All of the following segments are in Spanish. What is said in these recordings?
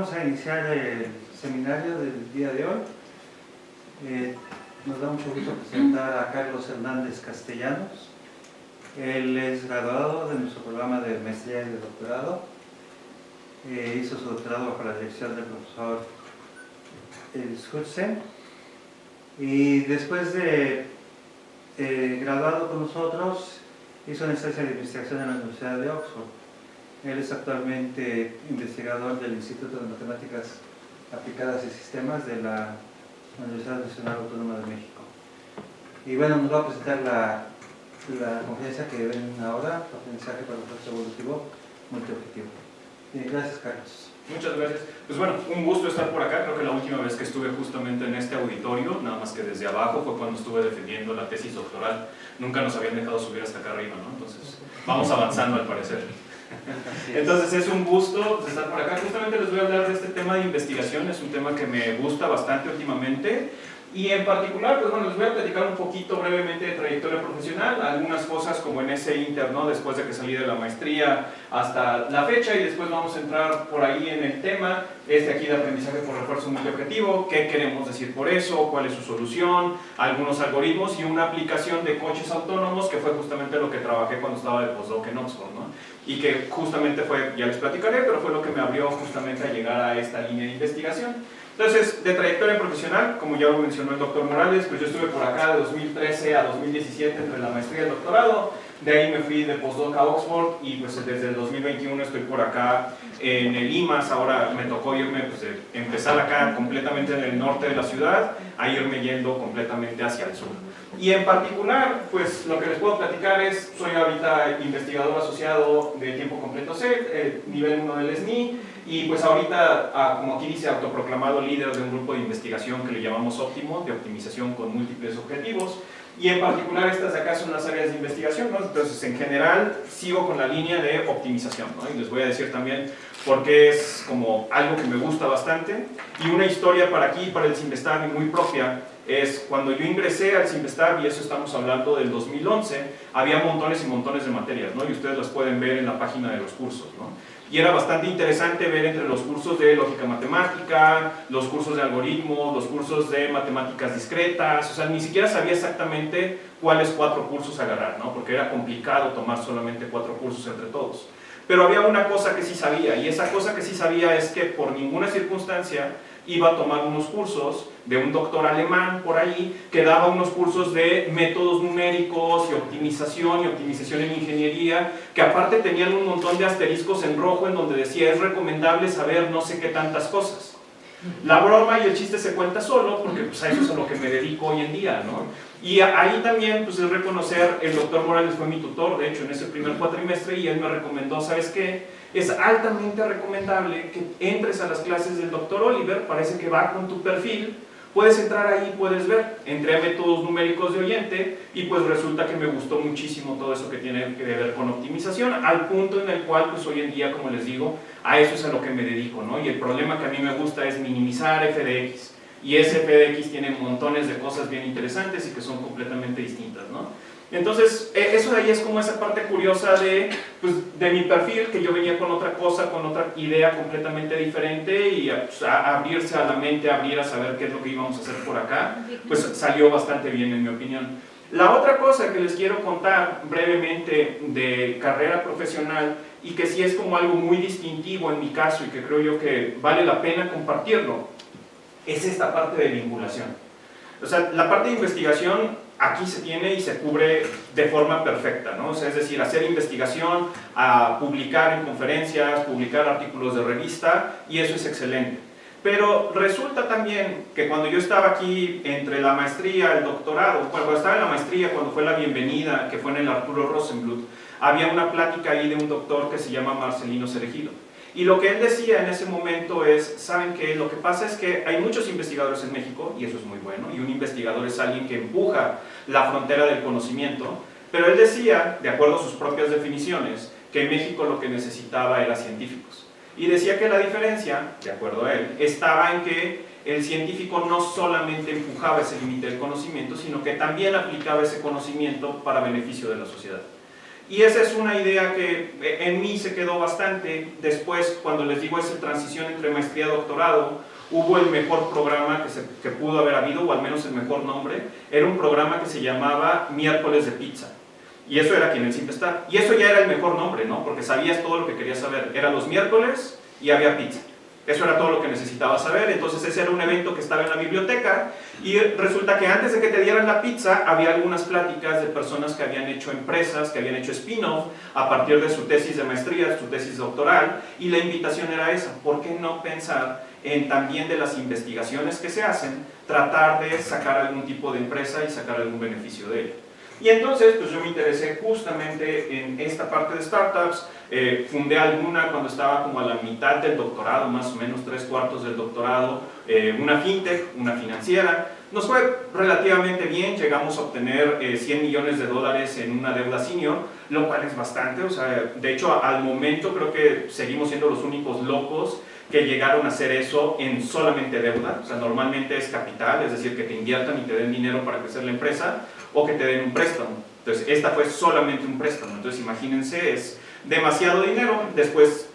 vamos a iniciar el seminario del día de hoy. Nos da mucho gusto presentar a Carlos Hernández Castellanos. Él es graduado de nuestro programa de maestría y de doctorado. Hizo su doctorado bajo la dirección del profesor Schutze. Y después de graduado con nosotros, hizo una estancia de investigación en la Universidad de Oxford. Él es actualmente investigador del Instituto de Matemáticas Aplicadas y Sistemas de la Universidad Nacional Autónoma de México. Y bueno, nos va a presentar la conferencia que ven ahora, Aprendizaje para el Proceso Evolutivo Multiobjetivo. Gracias, Carlos. Muchas gracias. Pues bueno, un gusto estar por acá. Creo que la última vez que estuve justamente en este auditorio, nada más que desde abajo, fue cuando estuve defendiendo la tesis doctoral. Nunca nos habían dejado subir hasta acá arriba, ¿no? Entonces, vamos avanzando al parecer. Entonces es un gusto estar por acá. Justamente les voy a hablar de este tema de investigación. Es un tema que me gusta bastante últimamente. Y en particular, pues bueno, les voy a platicar un poquito brevemente de trayectoria profesional, algunas cosas como en ese inter, ¿no? Después de que salí de la maestría hasta la fecha, y después vamos a entrar por ahí en el tema, aquí de aprendizaje por refuerzo multiobjetivo, qué queremos decir por eso, cuál es su solución, algunos algoritmos y una aplicación de coches autónomos, que fue justamente lo que trabajé cuando estaba de postdoc en Oxford, ¿no? Y que justamente fue, ya les platicaré, pero fue lo que me abrió justamente a llegar a esta línea de investigación. Entonces, de trayectoria profesional, como ya lo mencionó el doctor Morales, pues yo estuve por acá de 2013 a 2017 entre la maestría y el doctorado. De ahí me fui de postdoc a Oxford y pues desde el 2021 estoy por acá en el IMAS. Ahora me tocó irme, pues empezar acá completamente en el norte de la ciudad, a irme yendo completamente hacia el sur. Y en particular, pues lo que les puedo platicar es, soy ahorita investigador asociado de tiempo completo C, nivel 1 del SNI, y pues ahorita, como aquí dice, autoproclamado líder de un grupo de investigación que le llamamos Óptimo, de optimización con múltiples objetivos. Y en particular estas de acá son las áreas de investigación, ¿no? Entonces en general sigo con la línea de optimización, ¿no? Y les voy a decir también por qué es como algo que me gusta bastante. Y una historia para aquí, para el Simvestab, muy propia, es cuando yo ingresé al Simvestab, y eso estamos hablando del 2011, había montones y montones de materias, ¿no? Y ustedes las pueden ver en la página de los cursos, ¿no? Y era bastante interesante ver entre los cursos de lógica matemática, los cursos de algoritmos, los cursos de matemáticas discretas, o sea, ni siquiera sabía exactamente cuáles 4 cursos agarrar, ¿no? Porque era complicado tomar solamente 4 cursos entre todos. Pero había una cosa que sí sabía, y esa cosa que sí sabía es que por ninguna circunstancia iba a tomar unos cursos de un doctor alemán por ahí que daba unos cursos de métodos numéricos y optimización en ingeniería, que aparte tenían un montón de asteriscos en rojo en donde decía es recomendable saber no sé qué tantas cosas. La broma y el chiste se cuenta solo, porque pues a eso es a lo que me dedico hoy en día, ¿no? Y ahí también pues es reconocer, el doctor Morales fue mi tutor, de hecho en ese primer cuatrimestre, y él me recomendó, ¿sabes qué? Es altamente recomendable que entres a las clases del doctor Oliver, parece que va con tu perfil, puedes entrar ahí, puedes ver. Entré a métodos numéricos de oyente y pues resulta que me gustó muchísimo todo eso que tiene que ver con optimización, al punto en el cual pues hoy en día, como les digo, a eso es a lo que me dedico, ¿no? Y el problema que a mí me gusta es minimizar f de x, y ese f de x tiene montones de cosas bien interesantes y que son completamente distintas, ¿no? Entonces, eso de ahí es como esa parte curiosa pues, de mi perfil, que yo venía con otra cosa, con otra idea completamente diferente, y pues, a abrirse a la mente, abrir a saber qué es lo que íbamos a hacer por acá, pues salió bastante bien en mi opinión. La otra cosa que les quiero contar brevemente de carrera profesional, y que sí es como algo muy distintivo en mi caso, y que creo yo que vale la pena compartirlo, es esta parte de vinculación. O sea, la parte de investigación aquí se tiene y se cubre de forma perfecta, ¿no? O sea, es decir, hacer investigación, a publicar en conferencias, publicar artículos de revista, y eso es excelente. Pero resulta también que cuando yo estaba aquí entre la maestría, el doctorado, cuando estaba en la maestría, cuando fue la bienvenida, que fue en el Arturo Rosenbluth, había una plática ahí de un doctor que se llama Marcelino Cerejido. Y lo que él decía en ese momento es, ¿saben qué? Lo que pasa es que hay muchos investigadores en México, y eso es muy bueno, y un investigador es alguien que empuja la frontera del conocimiento, pero él decía, de acuerdo a sus propias definiciones, que en México lo que necesitaba era científicos. Y decía que la diferencia, de acuerdo a él, estaba en que el científico no solamente empujaba ese límite del conocimiento, sino que también aplicaba ese conocimiento para beneficio de la sociedad. Y esa es una idea que en mí se quedó bastante. Después, cuando les digo esa transición entre maestría y doctorado, hubo el mejor programa que pudo haber habido, o al menos el mejor nombre. Era un programa que se llamaba Miércoles de Pizza. Y eso era aquí en el Simpestar. Y eso ya era el mejor nombre, ¿no? Porque sabías todo lo que querías saber. Eran los miércoles y había pizza. Eso era todo lo que necesitabas saber. Entonces ese era un evento que estaba en la biblioteca y resulta que antes de que te dieran la pizza había algunas pláticas de personas que habían hecho empresas, que habían hecho spin-off a partir de su tesis de maestría, su tesis doctoral, y la invitación era esa: ¿por qué no pensar en también de las investigaciones que se hacen, tratar de sacar algún tipo de empresa y sacar algún beneficio de ello? Y entonces, pues yo me interesé justamente en esta parte de startups. Fundé alguna cuando estaba como a la mitad del doctorado, más o menos 3/4 del doctorado, una fintech, una financiera. Nos fue relativamente bien, llegamos a obtener $100 millones en una deuda senior, lo cual es bastante. O sea, de hecho, al momento creo que seguimos siendo los únicos locos que llegaron a hacer eso en solamente deuda. O sea, normalmente es capital, es decir, que te inviertan y te den dinero para crecer la empresa, o que te den un préstamo. Entonces, esta fue solamente un préstamo. Entonces, imagínense, es demasiado dinero. Después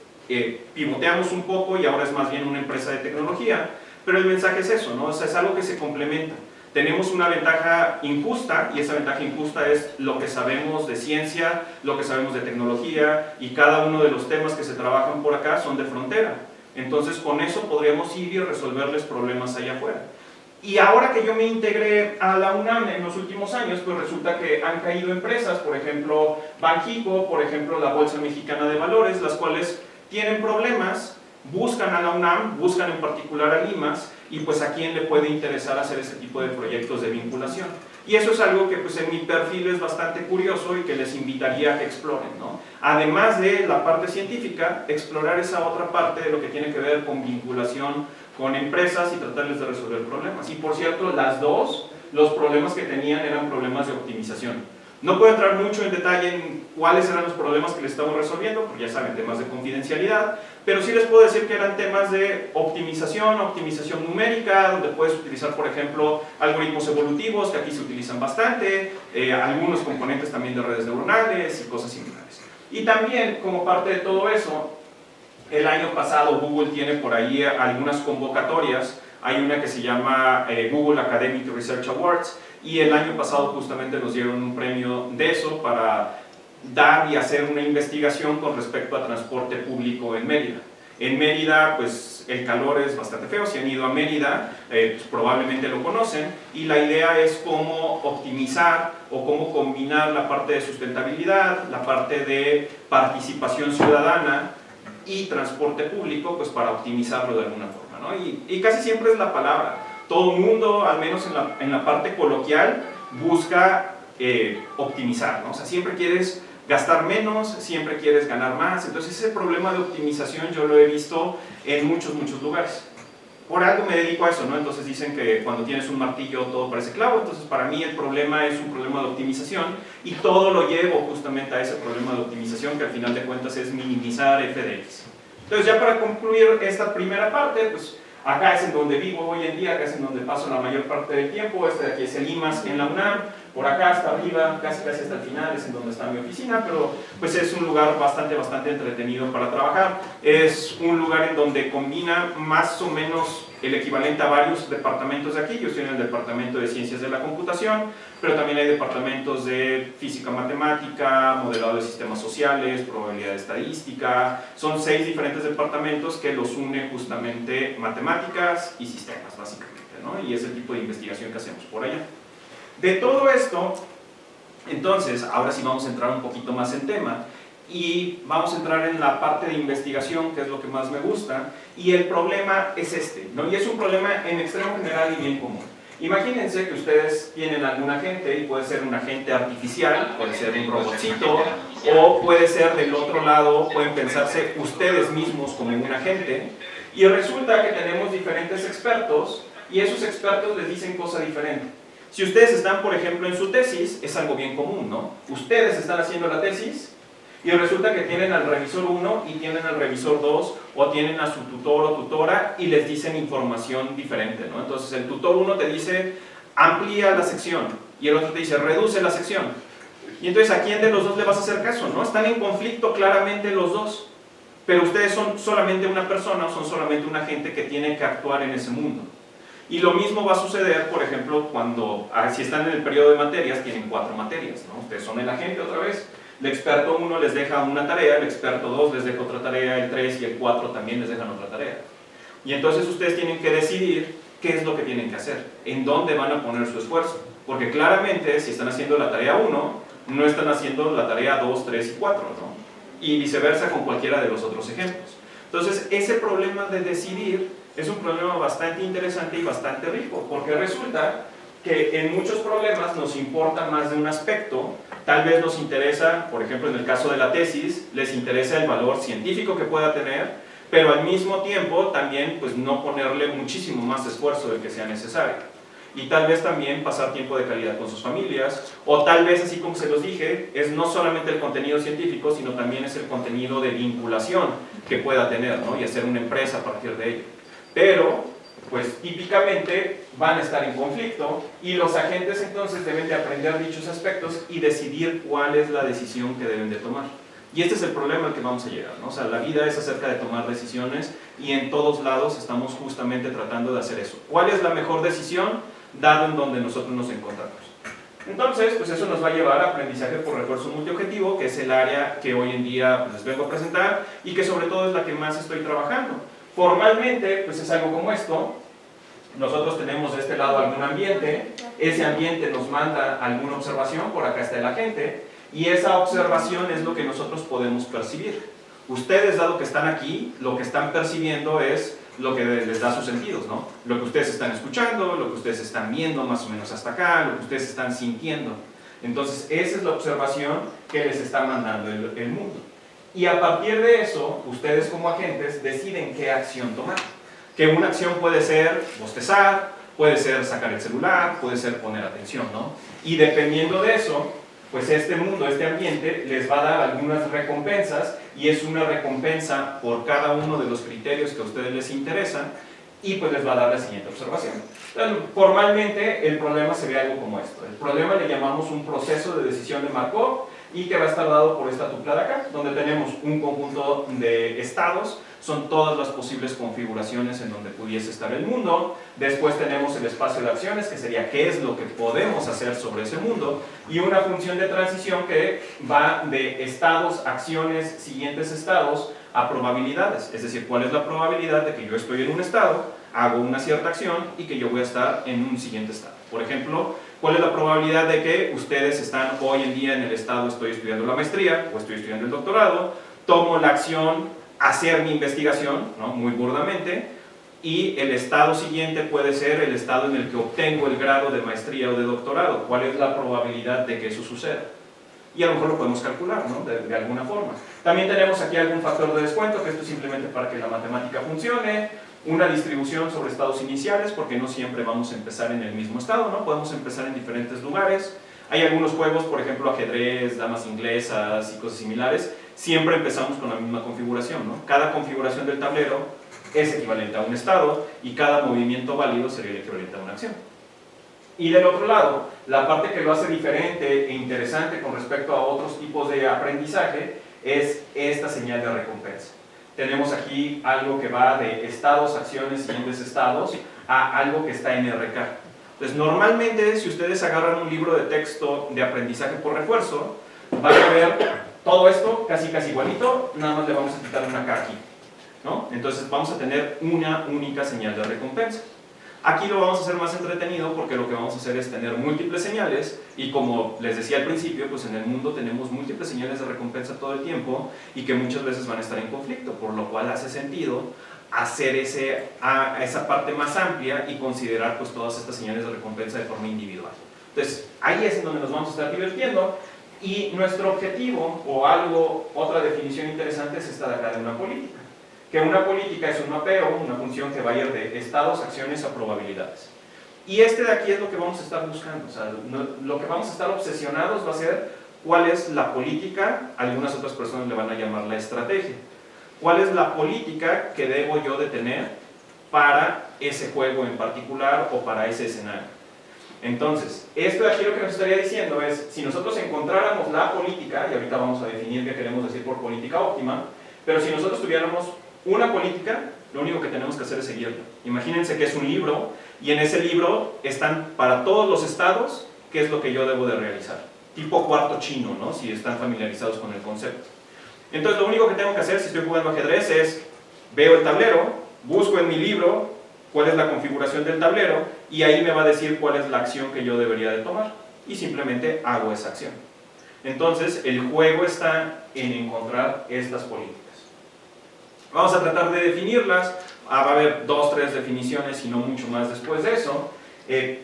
pivoteamos un poco y ahora es más bien una empresa de tecnología. Pero el mensaje es eso, ¿no? O sea, es algo que se complementa. Tenemos una ventaja injusta, y esa ventaja injusta es lo que sabemos de ciencia, lo que sabemos de tecnología, y cada uno de los temas que se trabajan por acá son de frontera. Entonces, con eso podríamos ir y resolverles problemas allá afuera. Y ahora que yo me integré a la UNAM en los últimos años, pues resulta que han caído empresas, por ejemplo Banxico, por ejemplo la Bolsa Mexicana de Valores, las cuales tienen problemas, buscan a la UNAM, buscan en particular a Limas, y pues a quién le puede interesar hacer ese tipo de proyectos de vinculación. Y eso es algo que pues en mi perfil es bastante curioso y que les invitaría a que exploren, ¿no? Además de la parte científica, explorar esa otra parte de lo que tiene que ver con vinculación con empresas y tratarles de resolver problemas. Y por cierto, las dos, los problemas que tenían eran problemas de optimización. No puedo entrar mucho en detalle en cuáles eran los problemas que les estamos resolviendo, porque ya saben, temas de confidencialidad, pero sí les puedo decir que eran temas de optimización, optimización numérica, donde puedes utilizar, por ejemplo, algoritmos evolutivos, que aquí se utilizan bastante, algunos componentes también de redes neuronales y cosas similares. Y también, como parte de todo eso, el año pasado Google tiene por ahí algunas convocatorias. Hay una que se llama Google Academic Research Awards, y el año pasado justamente nos dieron un premio de eso para dar y hacer una investigación con respecto a transporte público en Mérida. En Mérida, pues el calor es bastante feo. Si han ido a Mérida, pues, probablemente lo conocen, y la idea es cómo optimizar o cómo combinar la parte de sustentabilidad, la parte de participación ciudadana y transporte público, pues para optimizarlo de alguna forma, ¿no? Y casi siempre es la palabra. Todo el mundo, al menos en la parte coloquial, busca optimizar, ¿no? O sea, siempre quieres gastar menos, siempre quieres ganar más. Entonces ese problema de optimización yo lo he visto en muchos lugares. Por algo me dedico a eso, ¿no? Entonces dicen que cuando tienes un martillo todo parece clavo. Entonces para mí el problema es un problema de optimización, y todo lo llevo justamente a ese problema de optimización, que al final de cuentas es minimizar f de x. Entonces, ya para concluir esta primera parte, pues acá es en donde vivo hoy en día, acá es en donde paso la mayor parte del tiempo. Este de aquí es el IMAS en la UNAM. Por acá hasta arriba, casi hasta el final, es en donde está mi oficina, pero pues es un lugar bastante entretenido para trabajar. Es un lugar en donde combina más o menos el equivalente a varios departamentos de aquí. Yo estoy en el departamento de Ciencias de la Computación, pero también hay departamentos de Física Matemática, Modelado de Sistemas Sociales, Probabilidad Estadística. Son 6 diferentes departamentos que los une justamente matemáticas y sistemas, básicamente, ¿no? Y es el tipo de investigación que hacemos por allá. De todo esto, entonces, ahora sí vamos a entrar un poquito más en tema, y vamos a entrar en la parte de investigación, que es lo que más me gusta, y el problema es este, ¿no? Y es un problema en extremo general y bien común. Imagínense que ustedes tienen algún agente, y puede ser un agente artificial, puede ser un robotcito, o puede ser del otro lado, pueden pensarse ustedes mismos como un agente, y resulta que tenemos diferentes expertos, y esos expertos les dicen cosas diferentes. Si ustedes están, por ejemplo, en su tesis, es algo bien común, ¿no? Ustedes están haciendo la tesis y resulta que tienen al revisor 1 y tienen al revisor 2, o tienen a su tutor o tutora y les dicen información diferente, ¿no? Entonces el tutor 1 te dice amplía la sección y el otro te dice reduce la sección. Y entonces, ¿a quién de los dos le vas a hacer caso? ¿No? Están en conflicto claramente los dos, pero ustedes son solamente una persona o son solamente un agente que tiene que actuar en ese mundo. Y lo mismo va a suceder, por ejemplo, cuando, si están en el periodo de materias, tienen 4 materias, ¿no? Ustedes son el agente otra vez. El experto 1 les deja una tarea, el experto 2 les deja otra tarea, el 3 y el 4 también les dejan otra tarea. Y entonces ustedes tienen que decidir qué es lo que tienen que hacer, en dónde van a poner su esfuerzo. Porque claramente, si están haciendo la tarea 1, no están haciendo la tarea 2, 3 y 4, ¿no? Y viceversa con cualquiera de los otros ejemplos. Entonces, ese problema de decidir es un problema bastante interesante y bastante rico, porque resulta que en muchos problemas nos importa más de un aspecto. Tal vez nos interesa, por ejemplo, en el caso de la tesis, les interesa el valor científico que pueda tener, pero al mismo tiempo también pues, no ponerle muchísimo más esfuerzo del que sea necesario. Y tal vez también pasar tiempo de calidad con sus familias, o tal vez, así como se los dije, es no solamente el contenido científico, sino también es el contenido de vinculación que pueda tener, ¿no? Y hacer una empresa a partir de ello. Pero, pues típicamente van a estar en conflicto y los agentes entonces deben de aprender dichos aspectos y decidir cuál es la decisión que deben de tomar. Y este es el problema al que vamos a llegar, ¿no? O sea, la vida es acerca de tomar decisiones y en todos lados estamos justamente tratando de hacer eso. ¿Cuál es la mejor decisión dado en donde nosotros nos encontramos? Entonces, pues eso nos va a llevar a aprendizaje por refuerzo multiobjetivo, que es el área que hoy en día pues, les vengo a presentar y que sobre todo es la que más estoy trabajando. Formalmente, pues es algo como esto. Nosotros tenemos de este lado algún ambiente, ese ambiente nos manda alguna observación, por acá está el agente, y esa observación es lo que nosotros podemos percibir. Ustedes, dado que están aquí, lo que están percibiendo es lo que les da sus sentidos, ¿no? Lo que ustedes están escuchando, lo que ustedes están viendo más o menos hasta acá, lo que ustedes están sintiendo. Entonces, esa es la observación que les está mandando el mundo. Y a partir de eso, ustedes como agentes deciden qué acción tomar. Que una acción puede ser bostezar, puede ser sacar el celular, puede ser poner atención, ¿no? Y dependiendo de eso, pues este mundo, este ambiente, les va a dar algunas recompensas y es una recompensa por cada uno de los criterios que a ustedes les interesan y pues les va a dar la siguiente observación. Entonces, formalmente el problema se ve algo como esto. El problema le llamamos un proceso de decisión de Markov y que va a estar dado por esta tupla de acá, donde tenemos un conjunto de estados, son todas las posibles configuraciones en donde pudiese estar el mundo. Después tenemos el espacio de acciones, que sería qué es lo que podemos hacer sobre ese mundo, y una función de transición que va de estados, acciones, siguientes estados, a probabilidades, es decir, cuál es la probabilidad de que yo estoy en un estado, hago una cierta acción y que yo voy a estar en un siguiente estado. Por ejemplo, ¿cuál es la probabilidad de que ustedes están hoy en día en el estado, estoy estudiando la maestría o estoy estudiando el doctorado, tomo la acción, hacer mi investigación, ¿no? Muy burdamente, y el estado siguiente puede ser el estado en el que obtengo el grado de maestría o de doctorado? ¿Cuál es la probabilidad de que eso suceda? Y a lo mejor lo podemos calcular, ¿no? de alguna forma. También tenemos aquí algún factor de descuento, que esto es simplemente para que la matemática funcione, una distribución sobre estados iniciales, porque no siempre vamos a empezar en el mismo estado, ¿no? Podemos empezar en diferentes lugares. Hay algunos juegos, por ejemplo, ajedrez, damas inglesas y cosas similares, siempre empezamos con la misma configuración, ¿no? Cada configuración del tablero es equivalente a un estado y cada movimiento válido sería el equivalente a una acción. Y del otro lado, la parte que lo hace diferente e interesante con respecto a otros tipos de aprendizaje es esta señal de recompensa. Tenemos aquí algo que va de estados, acciones, siguientes estados, a algo que está en RK. Entonces, normalmente, si ustedes agarran un libro de texto de aprendizaje por refuerzo, van a ver todo esto casi igualito, nada más le vamos a quitar una K aquí, ¿no? Entonces, vamos a tener una única señal de recompensa. Aquí lo vamos a hacer más entretenido porque lo que vamos a hacer es tener múltiples señales y como les decía al principio, pues en el mundo tenemos múltiples señales de recompensa todo el tiempo y que muchas veces van a estar en conflicto, por lo cual hace sentido hacer esa parte más amplia y considerar pues todas estas señales de recompensa de forma individual. Entonces, ahí es en donde nos vamos a estar divirtiendo y nuestro objetivo o otra definición interesante es esta de acá de una política. Que una política es un mapeo, una función que va a ir de estados, acciones a probabilidades. Y este de aquí es lo que vamos a estar buscando, o sea, lo que vamos a estar obsesionados va a ser cuál es la política, algunas otras personas le van a llamar la estrategia. ¿Cuál es la política que debo yo de tener para ese juego en particular o para ese escenario? Entonces, esto de aquí lo que nos estaría diciendo es, si nosotros encontráramos la política, y ahorita vamos a definir qué queremos decir por política óptima, pero si nosotros tuviéramos una política, lo único que tenemos que hacer es seguirla. Imagínense que es un libro, y en ese libro están para todos los estados qué es lo que yo debo de realizar. Tipo cuarto chino, ¿no? Si están familiarizados con el concepto. Entonces, lo único que tengo que hacer si estoy jugando ajedrez es, veo el tablero, busco en mi libro cuál es la configuración del tablero, y ahí me va a decir cuál es la acción que yo debería de tomar, y simplemente hago esa acción. Entonces, el juego está en encontrar estas políticas. Vamos a tratar de definirlas. Va a haber 2 o 3 definiciones y no mucho más después de eso,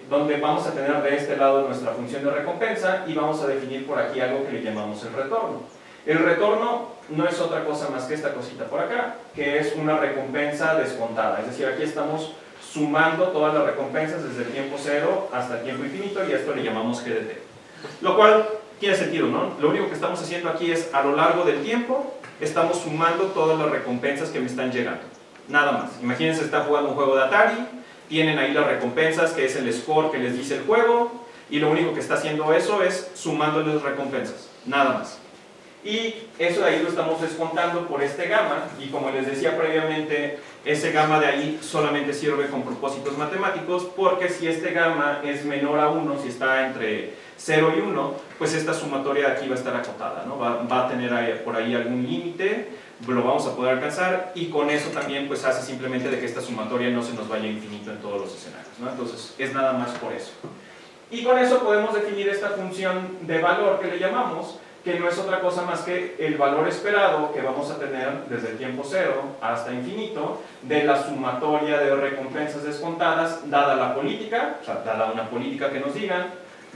donde vamos a tener de este lado nuestra función de recompensa y vamos a definir por aquí algo que le llamamos el retorno. El retorno no es otra cosa más que esta cosita por acá, que es una recompensa descontada. Es decir, aquí estamos sumando todas las recompensas desde el tiempo 0 hasta el tiempo infinito, y a esto le llamamos GDT. Lo cual tiene sentido, ¿no? Lo único que estamos haciendo aquí es, a lo largo del tiempo, estamos sumando todas las recompensas que me están llegando. Nada más. Imagínense, están jugando un juego de Atari, tienen ahí las recompensas, que es el score que les dice el juego, y lo único que está haciendo eso es sumándoles recompensas. Nada más. Y eso de ahí lo estamos descontando por este gamma, y como les decía previamente, ese gamma de ahí solamente sirve con propósitos matemáticos, porque si este gamma es menor a 1, si está entre 0 y 1, pues esta sumatoria de aquí va a estar acotada, ¿no? Va a tener por ahí algún límite, lo vamos a poder alcanzar, y con eso también pues hace simplemente de que esta sumatoria no se nos vaya a infinito en todos los escenarios, ¿no? Entonces es nada más por eso. Y con eso podemos definir esta función de valor que le llamamos, que no es otra cosa más que el valor esperado que vamos a tener desde el tiempo 0 hasta infinito de la sumatoria de recompensas descontadas dada la política, o sea, dada una política que nos digan,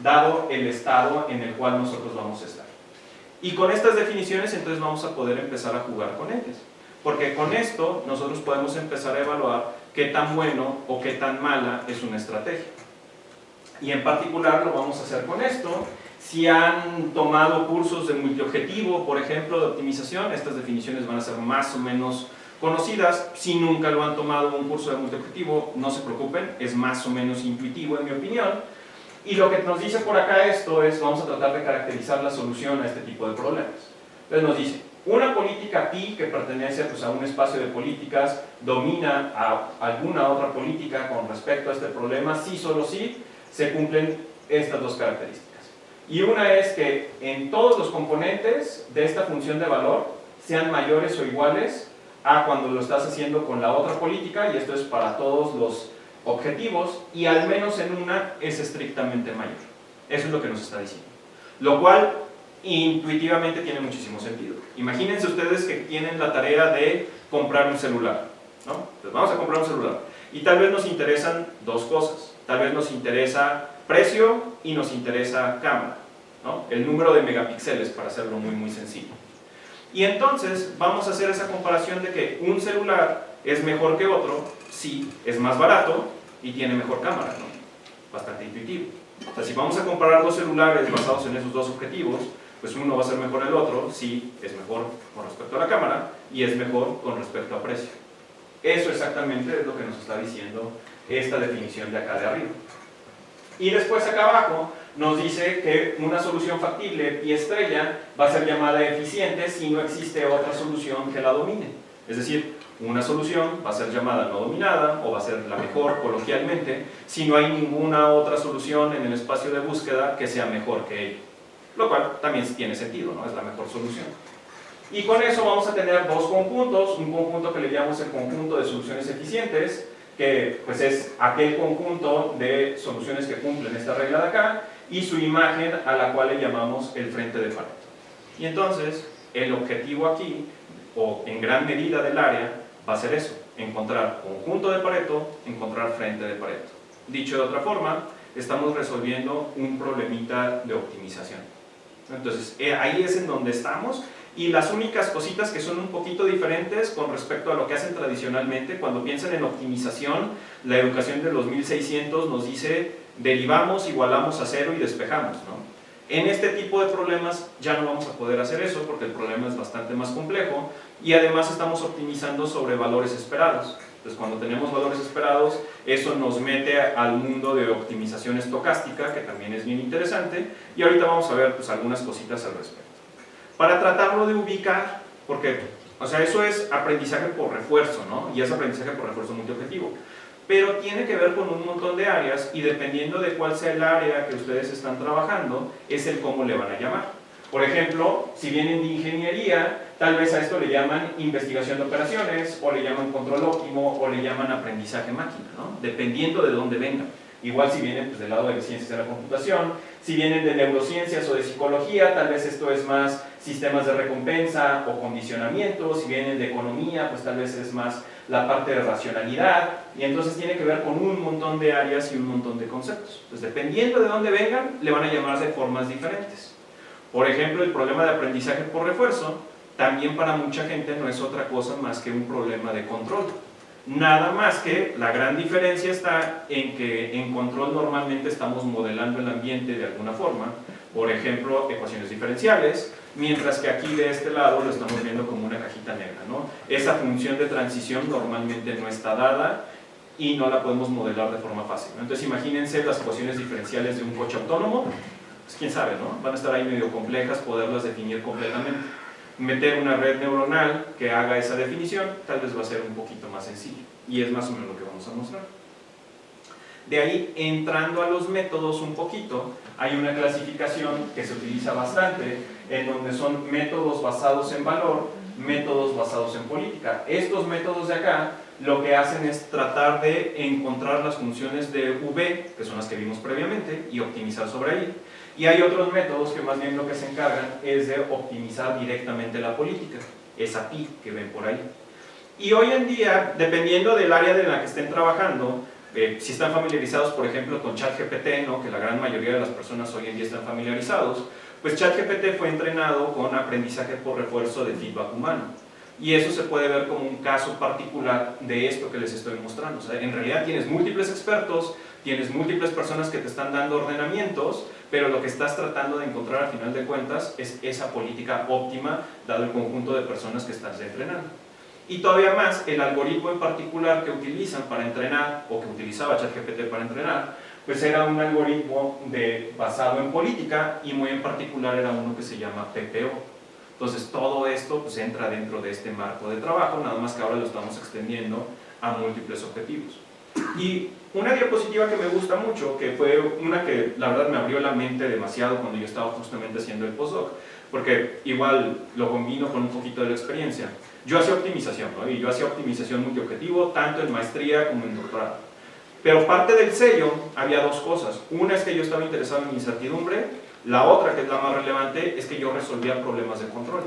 dado el estado en el cual nosotros vamos a estar. Y con estas definiciones entonces vamos a poder empezar a jugar con ellas, porque con esto nosotros podemos empezar a evaluar qué tan bueno o qué tan mala es una estrategia. Y en particular lo vamos a hacer con esto. Si han tomado cursos de multiobjetivo, por ejemplo, de optimización, estas definiciones van a ser más o menos conocidas. Si nunca lo han tomado un curso de multiobjetivo, no se preocupen, es más o menos intuitivo en mi opinión. Y lo que nos dice por acá esto es, vamos a tratar de caracterizar la solución a este tipo de problemas. Entonces nos dice, una política pi que pertenece pues, a un espacio de políticas domina a alguna otra política con respecto a este problema, si solo si se cumplen estas 2 características. Y una es que en todos los componentes de esta función de valor sean mayores o iguales a cuando lo estás haciendo con la otra política, y esto es para todos los objetivos, y al menos en una es estrictamente mayor. Eso es lo que nos está diciendo. Lo cual intuitivamente tiene muchísimo sentido. Imagínense ustedes que tienen la tarea de comprar un celular, ¿no? Entonces vamos a comprar un celular y tal vez nos interesan 2 cosas. Tal vez nos interesa precio y nos interesa cámara, ¿no? El número de megapíxeles, para hacerlo muy muy sencillo. Y entonces vamos a hacer esa comparación de que un celular es mejor que otro si es más barato y tiene mejor cámara, ¿no? Bastante intuitivo. O sea, si vamos a comparar 2 celulares basados en esos 2 objetivos, pues uno va a ser mejor el otro si es mejor con respecto a la cámara y es mejor con respecto a precio. Eso exactamente es lo que nos está diciendo esta definición de acá de arriba. Y después acá abajo nos dice que una solución factible pi estrella va a ser llamada eficiente si no existe otra solución que la domine. Es decir, una solución va a ser llamada no dominada o va a ser la mejor coloquialmente si no hay ninguna otra solución en el espacio de búsqueda que sea mejor que ella. Lo cual también tiene sentido, ¿no? Es la mejor solución. Y con eso vamos a tener 2 conjuntos, un conjunto que le llamamos el conjunto de soluciones eficientes, que pues es aquel conjunto de soluciones que cumplen esta regla de acá, y su imagen a la cual le llamamos el frente de Pareto. Y entonces el objetivo aquí, o en gran medida del área, va a ser eso, encontrar conjunto de Pareto, encontrar frente de Pareto. Dicho de otra forma, estamos resolviendo un problemita de optimización. Entonces ahí es en donde estamos. Y las únicas cositas que son un poquito diferentes con respecto a lo que hacen tradicionalmente, cuando piensan en optimización, la educación de los 1600 nos dice derivamos, igualamos a 0 y despejamos, ¿no? En este tipo de problemas ya no vamos a poder hacer eso porque el problema es bastante más complejo y además estamos optimizando sobre valores esperados. Entonces, cuando tenemos valores esperados, eso nos mete al mundo de optimización estocástica, que también es bien interesante, y ahorita vamos a ver pues, algunas cositas al respecto. Para tratarlo de ubicar, porque, o sea, eso es aprendizaje por refuerzo, ¿no? Y es aprendizaje por refuerzo multiobjetivo. Pero tiene que ver con un montón de áreas y dependiendo de cuál sea el área que ustedes están trabajando, es el cómo le van a llamar. Por ejemplo, si vienen de ingeniería, tal vez a esto le llaman investigación de operaciones, o le llaman control óptimo, o le llaman aprendizaje máquina, ¿no? Dependiendo de dónde vengan. Igual si vienen pues, del lado de las ciencias de la computación, si vienen de neurociencias o de psicología, tal vez esto es más sistemas de recompensa o condicionamiento, si vienen de economía, pues tal vez es más la parte de racionalidad, y entonces tiene que ver con un montón de áreas y un montón de conceptos. Pues dependiendo de dónde vengan, le van a llamar de formas diferentes. Por ejemplo, el problema de aprendizaje por refuerzo, también para mucha gente no es otra cosa más que un problema de control. Nada más que la gran diferencia está en que en control normalmente estamos modelando el ambiente de alguna forma, por ejemplo, ecuaciones diferenciales, mientras que aquí de este lado lo estamos viendo como una cajita negra, ¿no? Esa función de transición normalmente no está dada y no la podemos modelar de forma fácil, ¿no? Entonces imagínense las ecuaciones diferenciales de un coche autónomo, pues quién sabe, ¿no? Van a estar ahí medio complejas, poderlas definir completamente. Meter una red neuronal que haga esa definición tal vez va a ser un poquito más sencillo y es más o menos lo que vamos a mostrar. De ahí, entrando a los métodos un poquito, hay una clasificación que se utiliza bastante en donde son métodos basados en valor, métodos basados en política. Estos métodos de acá lo que hacen es tratar de encontrar las funciones de V, que son las que vimos previamente, y optimizar sobre ahí. Y hay otros métodos que más bien lo que se encargan es de optimizar directamente la política, esa pi que ven por ahí. Y hoy en día, dependiendo del área de la que estén trabajando, si están familiarizados, por ejemplo, con ChatGPT, ¿no? Que la gran mayoría de las personas hoy en día están familiarizados, pues ChatGPT fue entrenado con aprendizaje por refuerzo de feedback humano. Y eso se puede ver como un caso particular de esto que les estoy mostrando. O sea, en realidad tienes múltiples expertos, tienes múltiples personas que te están dando ordenamientos, pero lo que estás tratando de encontrar al final de cuentas es esa política óptima dado el conjunto de personas que estás entrenando. Y todavía más, el algoritmo en particular que utilizan para entrenar, o que utilizaba ChatGPT para entrenar, pues era un algoritmo basado en política y muy en particular era uno que se llama PPO. Entonces todo esto pues, entra dentro de este marco de trabajo, nada más que ahora lo estamos extendiendo a múltiples objetivos. Y una diapositiva que me gusta mucho, que fue una que la verdad me abrió la mente demasiado cuando yo estaba justamente haciendo el postdoc, porque igual lo combino con un poquito de la experiencia. Yo hacía optimización, ¿no? Y yo hacía optimización multiobjetivo, tanto en maestría como en doctorado. Pero parte del sello había dos cosas. Una es que yo estaba interesado en incertidumbre, la otra, que es la más relevante, es que yo resolvía problemas de control.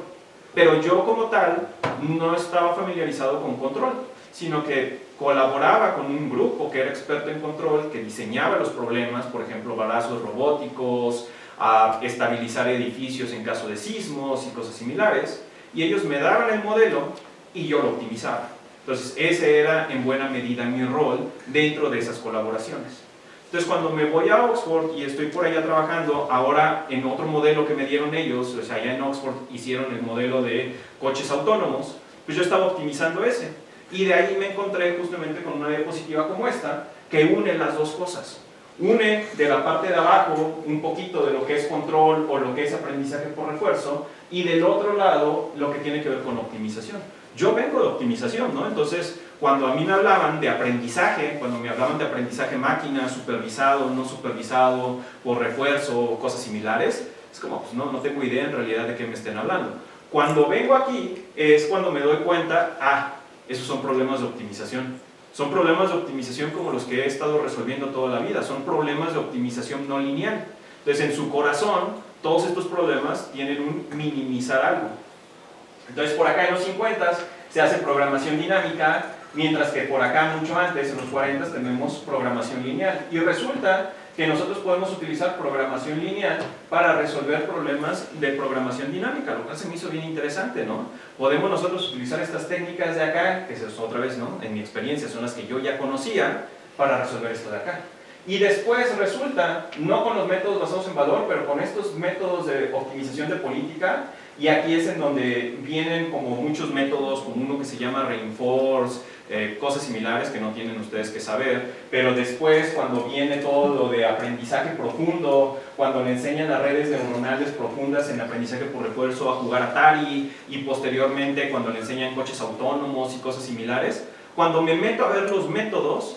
Pero yo como tal no estaba familiarizado con control, sino que colaboraba con un grupo que era experto en control, que diseñaba los problemas, por ejemplo, balazos robóticos, a estabilizar edificios en caso de sismos y cosas similares, y ellos me daban el modelo y yo lo optimizaba. Entonces ese era en buena medida mi rol dentro de esas colaboraciones. Entonces cuando me voy a Oxford y estoy por allá trabajando, ahora en otro modelo que me dieron ellos, o sea, allá en Oxford hicieron el modelo de coches autónomos, pues yo estaba optimizando ese. Y de ahí me encontré justamente con una diapositiva como esta, que une las dos cosas. Une de la parte de abajo un poquito de lo que es control o lo que es aprendizaje por refuerzo, y del otro lado lo que tiene que ver con optimización. Yo vengo de optimización, ¿no? Entonces, cuando a mí me hablaban de aprendizaje, cuando me hablaban de aprendizaje máquina, supervisado, no supervisado, por refuerzo, cosas similares, es como, pues no tengo idea en realidad de qué me estén hablando. Cuando vengo aquí, es cuando me doy cuenta, esos son problemas de optimización. Son problemas de optimización como los que he estado resolviendo toda la vida, son problemas de optimización no lineal. Entonces, en su corazón, todos estos problemas tienen un minimizar algo. Entonces, por acá en los 50 se hace programación dinámica, mientras que por acá, mucho antes, en los 40 tenemos programación lineal. Y resulta que nosotros podemos utilizar programación lineal para resolver problemas de programación dinámica, lo cual se me hizo bien interesante, ¿no? Podemos nosotros utilizar estas técnicas de acá, que es otra vez, ¿no? En mi experiencia son las que yo ya conocía, para resolver esto de acá. Y después resulta, no con los métodos basados en valor, pero con estos métodos de optimización de política, y aquí es en donde vienen como muchos métodos, como uno que se llama Reinforce, cosas similares que no tienen ustedes que saber, pero después cuando viene todo lo de aprendizaje profundo, cuando le enseñan a redes neuronales profundas en aprendizaje por refuerzo a jugar Atari, y posteriormente cuando le enseñan coches autónomos y cosas similares, cuando me meto a ver los métodos,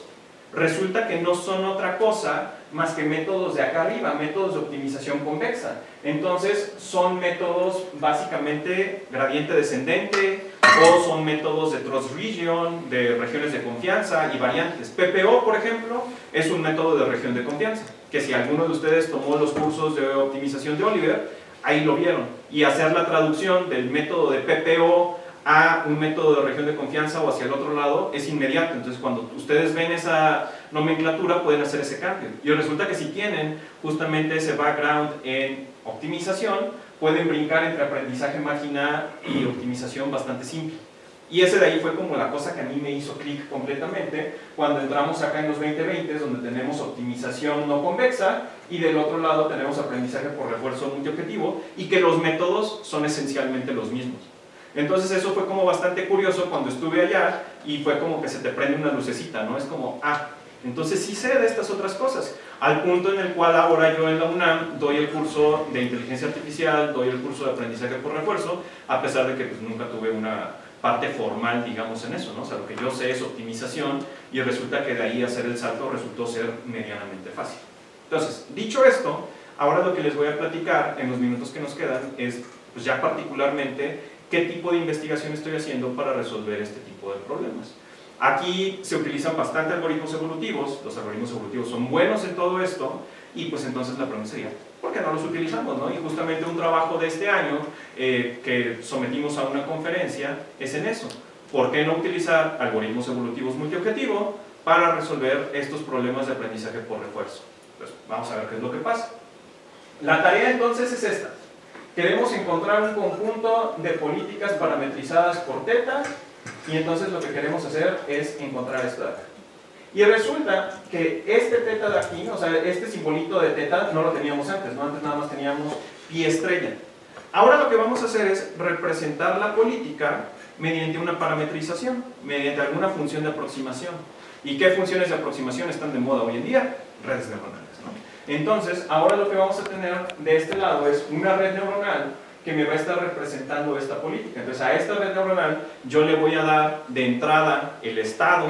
resulta que no son otra cosa más que métodos de acá arriba, métodos de optimización convexa. Entonces son métodos básicamente gradiente descendente, o son métodos de Trust Region, de regiones de confianza y variantes. PPO, por ejemplo, es un método de región de confianza, que si alguno de ustedes tomó los cursos de optimización de Oliver, ahí lo vieron. Y hacer la traducción del método de PPO a un método de región de confianza o hacia el otro lado es inmediato. Entonces cuando ustedes ven esa nomenclatura pueden hacer ese cambio. Y resulta que si tienen justamente ese background en optimización, pueden brincar entre aprendizaje máquina y optimización bastante simple. Y ese de ahí fue como la cosa que a mí me hizo clic completamente cuando entramos acá en los 2020, donde tenemos optimización no convexa y del otro lado tenemos aprendizaje por refuerzo multiobjetivo y que los métodos son esencialmente los mismos. Entonces eso fue como bastante curioso cuando estuve allá y fue como que se te prende una lucecita, ¿no? Es como, entonces sí sé de estas otras cosas, al punto en el cual ahora yo en la UNAM doy el curso de inteligencia artificial, doy el curso de aprendizaje por refuerzo, a pesar de que pues, nunca tuve una parte formal, digamos, en eso, ¿no? O sea, lo que yo sé es optimización y resulta que de ahí hacer el salto resultó ser medianamente fácil. Entonces, dicho esto, ahora lo que les voy a platicar en los minutos que nos quedan es, pues ya particularmente, qué tipo de investigación estoy haciendo para resolver este tipo de problemas. Aquí se utilizan bastante algoritmos evolutivos, los algoritmos evolutivos son buenos en todo esto, y pues entonces la pregunta sería, ¿por qué no los utilizamos? ¿No? Y justamente un trabajo de este año que sometimos a una conferencia es en eso. ¿Por qué no utilizar algoritmos evolutivos multiobjetivo para resolver estos problemas de aprendizaje por refuerzo? Pues vamos a ver qué es lo que pasa. La tarea entonces es esta. Queremos encontrar un conjunto de políticas parametrizadas por teta, y entonces lo que queremos hacer es encontrar esto de acá. Y resulta que este teta de aquí, o sea, este simbolito de teta no lo teníamos antes, ¿no? Antes nada más teníamos pi estrella. Ahora lo que vamos a hacer es representar la política mediante una parametrización, mediante alguna función de aproximación. ¿Y qué funciones de aproximación están de moda hoy en día? Redes neuronales, ¿no? Entonces, ahora lo que vamos a tener de este lado es una red neuronal que me va a estar representando esta política. Entonces a esta red neuronal yo le voy a dar de entrada el estado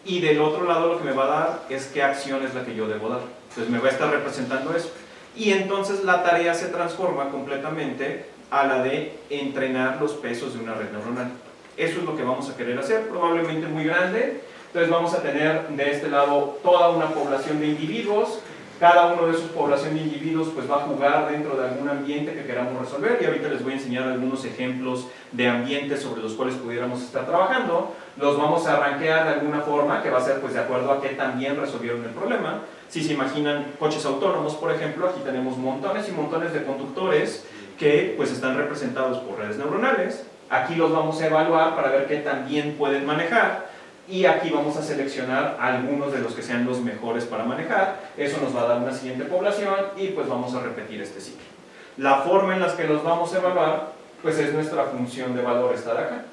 y del otro lado lo que me va a dar es qué acción es la que yo debo dar. Entonces me va a estar representando eso. Y entonces la tarea se transforma completamente a la de entrenar los pesos de una red neuronal. Eso es lo que vamos a querer hacer, probablemente muy grande. Entonces vamos a tener de este lado toda una población de individuos. Cada uno de sus población de individuos pues va a jugar dentro de algún ambiente que queramos resolver, y ahorita les voy a enseñar algunos ejemplos de ambientes sobre los cuales pudiéramos estar trabajando. Los vamos a rankear de alguna forma que va a ser pues de acuerdo a qué tan bien resolvieron el problema. Si se imaginan coches autónomos, por ejemplo, aquí tenemos montones y montones de conductores que pues están representados por redes neuronales. Aquí los vamos a evaluar para ver qué tan bien pueden manejar. Y aquí vamos a seleccionar algunos de los que sean los mejores para manejar. Eso nos va a dar una siguiente población y pues vamos a repetir este ciclo. La forma en la que los vamos a evaluar pues es nuestra función de valor, esta de acá.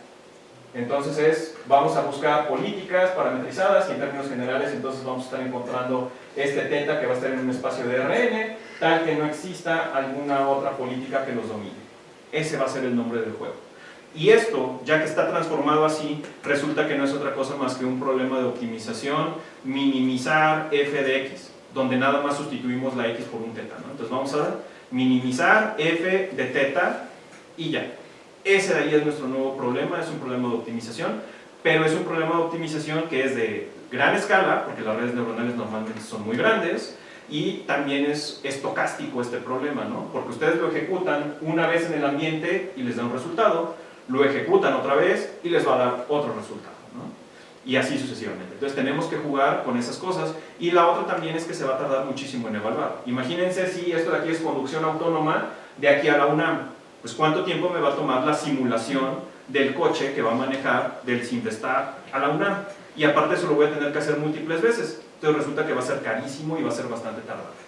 Entonces vamos a buscar políticas parametrizadas y en términos generales entonces vamos a estar encontrando este teta que va a estar en un espacio de RN, tal que no exista alguna otra política que los domine. Ese va a ser el nombre del juego. Y esto, ya que está transformado así, resulta que no es otra cosa más que un problema de optimización, minimizar f de x, donde nada más sustituimos la x por un teta, ¿no? Entonces vamos a minimizar f de teta y ya. Ese de ahí es nuestro nuevo problema, es un problema de optimización, pero es un problema de optimización que es de gran escala, porque las redes neuronales normalmente son muy grandes, y también es estocástico este problema, ¿no? Porque ustedes lo ejecutan una vez en el ambiente y les da un resultado, lo ejecutan otra vez y les va a dar otro resultado, ¿no? Y así sucesivamente. Entonces tenemos que jugar con esas cosas. Y la otra también es que se va a tardar muchísimo en evaluar. Imagínense si esto de aquí es conducción autónoma de aquí a la UNAM. Pues cuánto tiempo me va a tomar la simulación del coche que va a manejar del Simvestar a la UNAM. Y aparte eso lo voy a tener que hacer múltiples veces. Entonces resulta que va a ser carísimo y va a ser bastante tardado.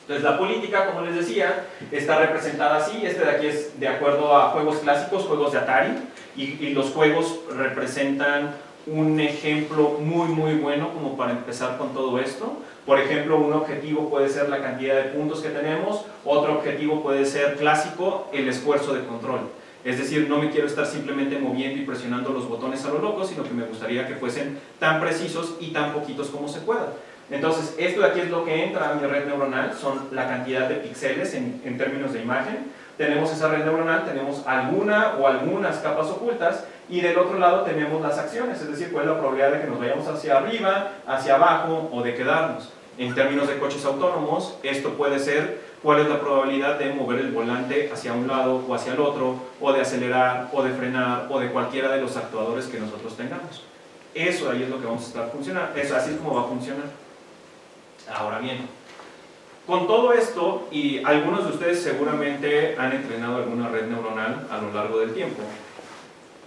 Entonces la política, como les decía, está representada así. Este de aquí es de acuerdo a juegos clásicos, juegos de Atari, y los juegos representan un ejemplo muy bueno como para empezar con todo esto. Por ejemplo, un objetivo puede ser la cantidad de puntos que tenemos, otro objetivo puede ser clásico, el esfuerzo de control. Es decir, no me quiero estar simplemente moviendo y presionando los botones a lo loco, sino que me gustaría que fuesen tan precisos y tan poquitos como se pueda. Entonces, esto de aquí es lo que entra a mi red neuronal, son la cantidad de píxeles en términos de imagen. Tenemos esa red neuronal, tenemos alguna o algunas capas ocultas, y del otro lado tenemos las acciones, es decir, cuál es la probabilidad de que nos vayamos hacia arriba, hacia abajo o de quedarnos. En términos de coches autónomos, esto puede ser cuál es la probabilidad de mover el volante hacia un lado o hacia el otro, o de acelerar, o de frenar, o de cualquiera de los actuadores que nosotros tengamos. Eso ahí es lo que vamos a estar funcionando, así es como va a funcionar. Ahora bien, con todo esto, y algunos de ustedes seguramente han entrenado alguna red neuronal a lo largo del tiempo,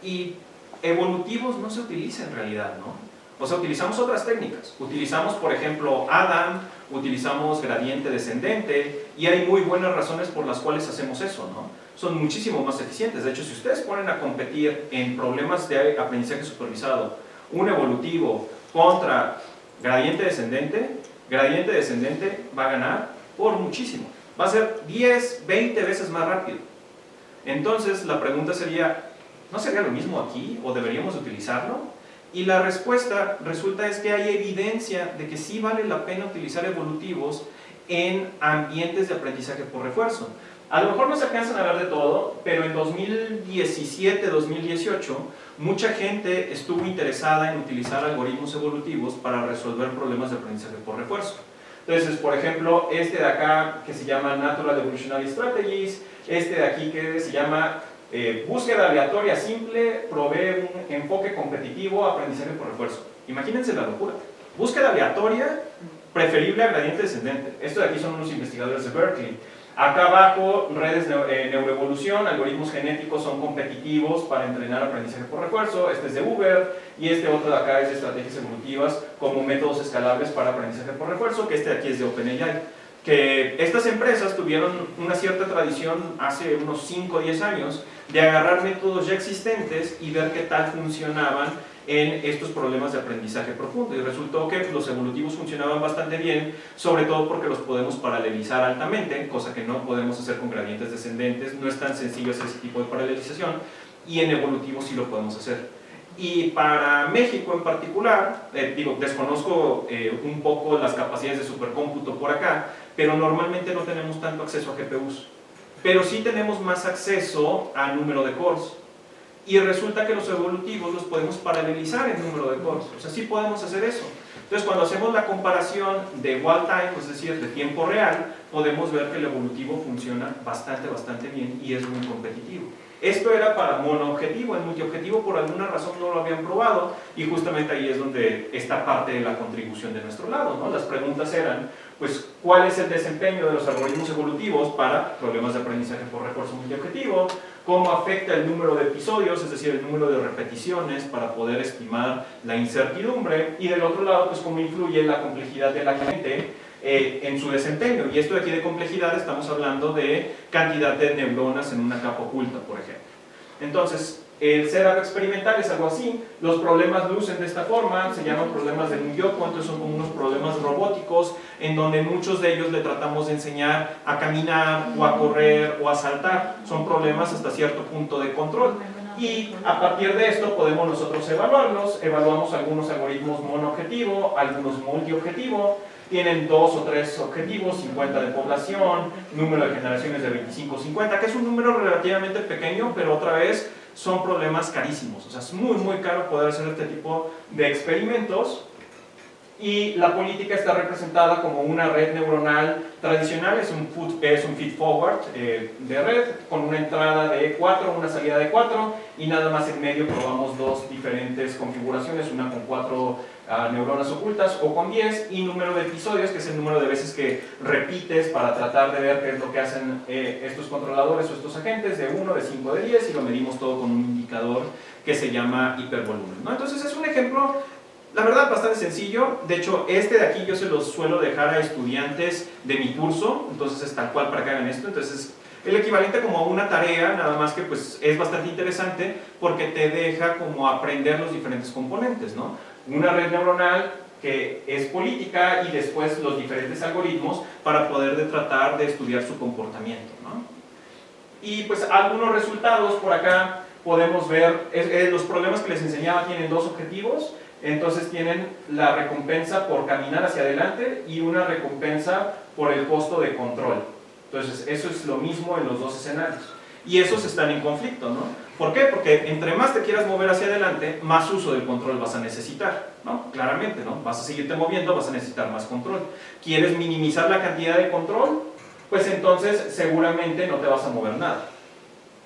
y evolutivos no se utiliza en realidad, ¿no? O sea, utilizamos otras técnicas. Utilizamos, por ejemplo, Adam, utilizamos gradiente descendente, y hay muy buenas razones por las cuales hacemos eso, ¿no? Son muchísimo más eficientes. De hecho, si ustedes ponen a competir en problemas de aprendizaje supervisado, un evolutivo contra gradiente descendente va a ganar por muchísimo. Va a ser 10, 20 veces más rápido. Entonces, la pregunta sería, ¿no sería lo mismo aquí? ¿O deberíamos utilizarlo? Y la respuesta resulta es que hay evidencia de que sí vale la pena utilizar evolutivos en ambientes de aprendizaje por refuerzo. A lo mejor no se alcanzan a ver de todo, pero en 2017, 2018, mucha gente estuvo interesada en utilizar algoritmos evolutivos para resolver problemas de aprendizaje por refuerzo. Entonces, por ejemplo, este de acá que se llama Natural Evolutionary Strategies, este de aquí que se llama búsqueda aleatoria simple, provee un enfoque competitivo a aprendizaje por refuerzo. Imagínense la locura. Búsqueda aleatoria, preferible a gradiente descendente. Esto de aquí son unos investigadores de Berkeley. Acá abajo, redes neuroevolución, algoritmos genéticos son competitivos para entrenar aprendizaje por refuerzo. Este es de Uber, y este otro de acá es de estrategias evolutivas como métodos escalables para aprendizaje por refuerzo, que este de aquí es de OpenAI. Que estas empresas tuvieron una cierta tradición hace unos 5 o 10 años de agarrar métodos ya existentes y ver qué tal funcionaban en estos problemas de aprendizaje profundo, y resultó que los evolutivos funcionaban bastante bien, sobre todo porque los podemos paralelizar altamente, cosa que no podemos hacer con gradientes descendentes. No es tan sencillo hacer ese tipo de paralelización, y en evolutivos sí lo podemos hacer. Y para México en particular, desconozco un poco las capacidades de supercómputo por acá, pero normalmente no tenemos tanto acceso a GPUs, pero sí tenemos más acceso a número de cores. Y resulta que los evolutivos los podemos paralelizar en número de cores, o sea, sí podemos hacer eso. Entonces, cuando hacemos la comparación de wall time, es decir, de tiempo real, podemos ver que el evolutivo funciona bastante bien y es muy competitivo. Esto era para monoobjetivo. En multiobjetivo por alguna razón no lo habían probado, y justamente ahí es donde está parte de la contribución de nuestro lado, ¿no? Las preguntas eran, pues, ¿cuál es el desempeño de los algoritmos evolutivos para problemas de aprendizaje por refuerzo multiobjetivo? ¿Cómo afecta el número de episodios, es decir, el número de repeticiones para poder estimar la incertidumbre? Y del otro lado, pues, ¿cómo influye la complejidad de la gente en su desempeño? Y esto de aquí de complejidad estamos hablando de cantidad de neuronas en una capa oculta, por ejemplo. Entonces, el setup experimental es algo así. Los problemas lucen de esta forma, se llaman problemas de Nuyoko, entonces son como unos problemas robóticos en donde muchos de ellos le tratamos de enseñar a caminar o a correr o a saltar. Son problemas hasta cierto punto de control. Y a partir de esto podemos nosotros evaluarlos. Evaluamos algunos algoritmos monoobjetivo, algunos multiobjetivo. Tienen 2 o 3 objetivos, 50 de población, número de generaciones de 25 o 50, que es un número relativamente pequeño, pero otra vez son problemas carísimos. O sea, es muy caro poder hacer este tipo de experimentos. Y la política está representada como una red neuronal tradicional, es un feed-forward de red, con una entrada de 4, una salida de 4, y nada más en medio probamos 2 diferentes configuraciones, una con 4 neuronas ocultas o con 10, y número de episodios, que es el número de veces que repites para tratar de ver qué es lo que hacen estos controladores o estos agentes, de 1, de 5, de 10, y lo medimos todo con un indicador que se llama hipervolumen, ¿no? Entonces es un ejemplo, la verdad, bastante sencillo. De hecho, este de aquí yo se los suelo dejar a estudiantes de mi curso, entonces es tal cual para que hagan esto. Entonces el equivalente como a una tarea, nada más que pues es bastante interesante porque te deja como aprender los diferentes componentes, ¿no? Una red neuronal que es política y después los diferentes algoritmos para poder tratar de estudiar su comportamiento, ¿no? Y pues algunos resultados por acá podemos ver, los problemas que les enseñaba tienen dos objetivos. Entonces tienen la recompensa por caminar hacia adelante y una recompensa por el costo de control. Entonces eso es lo mismo en los dos escenarios. Y esos están en conflicto, ¿no? ¿Por qué? Porque entre más te quieras mover hacia adelante, más uso del control vas a necesitar, ¿no? Claramente, ¿no? Vas a seguirte moviendo, vas a necesitar más control. ¿Quieres minimizar la cantidad de control? Pues entonces seguramente no te vas a mover nada.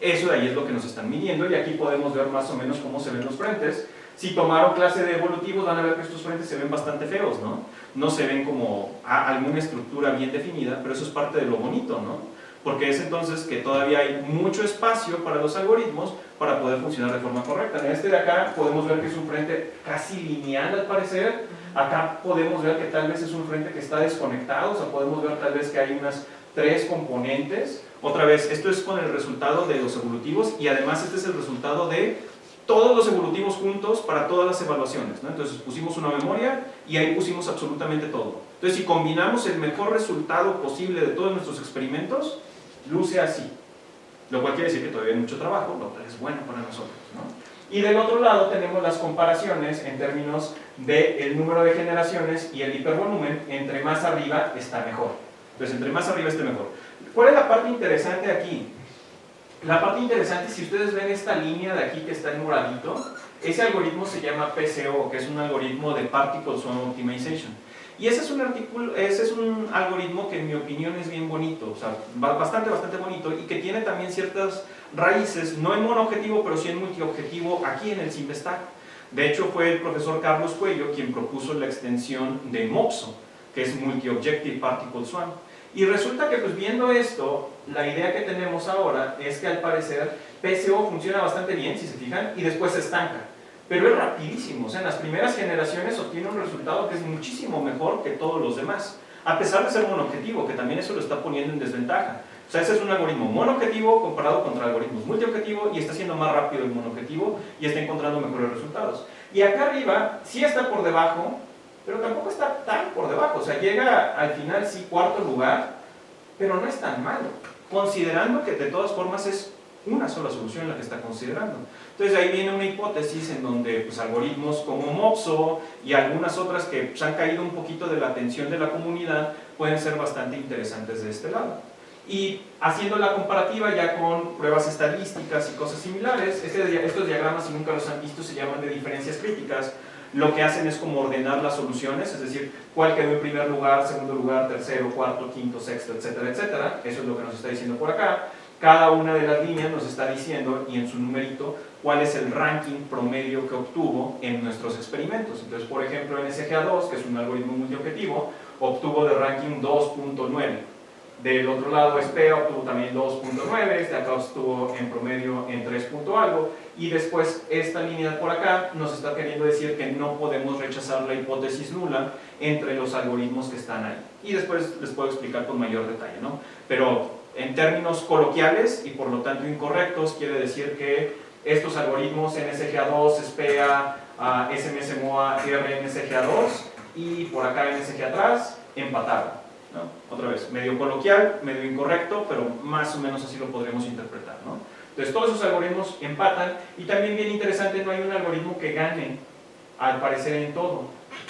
Eso de ahí es lo que nos están midiendo y aquí podemos ver más o menos cómo se ven los frentes. Si tomaron clase de evolutivos van a ver que estos frentes se ven bastante feos, ¿no? No se ven como alguna estructura bien definida, pero eso es parte de lo bonito, ¿no? Porque es entonces que todavía hay mucho espacio para los algoritmos para poder funcionar de forma correcta. En este de acá podemos ver que es un frente casi lineal al parecer. Acá podemos ver que tal vez es un frente que está desconectado, o sea, podemos ver tal vez que hay unas 3 componentes. Otra vez, esto es con el resultado de los evolutivos y además este es el resultado de todos los evolutivos juntos para todas las evaluaciones, ¿no? Entonces pusimos una memoria y ahí pusimos absolutamente todo. Entonces si combinamos el mejor resultado posible de todos nuestros experimentos, luce así. Lo cual quiere decir que todavía hay mucho trabajo, lo cual es bueno para nosotros, ¿no? Y del otro lado tenemos las comparaciones en términos del número de generaciones y el hipervolumen. Entre más arriba está mejor. Entonces entre más arriba esté mejor. ¿Cuál es la parte interesante aquí? La parte interesante, si ustedes ven esta línea de aquí que está en moradito, ese algoritmo se llama PCO, que es un algoritmo de Particle Zone Optimization. Y ese es un algoritmo que en mi opinión es bien bonito, o sea, bastante bonito y que tiene también ciertas raíces, no en monoobjetivo, pero sí en multiobjetivo aquí en el SimBestack. De hecho, fue el profesor Carlos Cuello quien propuso la extensión de MOPSO, que es Multi-Objective Particle Swarm. Y resulta que pues viendo esto, la idea que tenemos ahora es que al parecer PCO funciona bastante bien, si se fijan, y después se estanca. Pero es rapidísimo, o sea, en las primeras generaciones obtiene un resultado que es muchísimo mejor que todos los demás, a pesar de ser monoobjetivo, que también eso lo está poniendo en desventaja. O sea, ese es un algoritmo monoobjetivo comparado contra algoritmos multiobjetivo y está siendo más rápido el monoobjetivo y está encontrando mejores resultados. Y acá arriba sí está por debajo, pero tampoco está tan por debajo, o sea, llega al final sí cuarto lugar, pero no es tan malo, considerando que de todas formas es una sola solución la que está considerando. Entonces ahí viene una hipótesis en donde pues, algoritmos como MOPSO y algunas otras que pues, han caído un poquito de la atención de la comunidad pueden ser bastante interesantes de este lado. Y haciendo la comparativa ya con pruebas estadísticas y cosas similares, estos diagramas, si nunca los han visto, se llaman de diferencias críticas. Lo que hacen es como ordenar las soluciones, es decir, cuál quedó en primer lugar, segundo lugar, tercero, cuarto, quinto, sexto, etcétera, etcétera. Eso es lo que nos está diciendo por acá. Cada una de las líneas nos está diciendo, y en su numerito, cuál es el ranking promedio que obtuvo en nuestros experimentos. Entonces, por ejemplo, en SGA2, que es un algoritmo multiobjetivo, obtuvo de ranking 2.9. Del otro lado, SPEA obtuvo también 2.9, este acá estuvo en promedio en 3 algo, y después esta línea por acá nos está queriendo decir que no podemos rechazar la hipótesis nula entre los algoritmos que están ahí. Y después les puedo explicar con mayor detalle, ¿no? Pero en términos coloquiales y por lo tanto incorrectos, quiere decir que estos algoritmos NSGA2, SPEA, SMSMOA, RNSGA2 y por acá NSG atrás, empataron, ¿no? Otra vez, medio coloquial, medio incorrecto, pero más o menos así lo podremos interpretar, ¿no? Entonces todos esos algoritmos empatan y también bien interesante, no hay un algoritmo que gane al parecer en todo.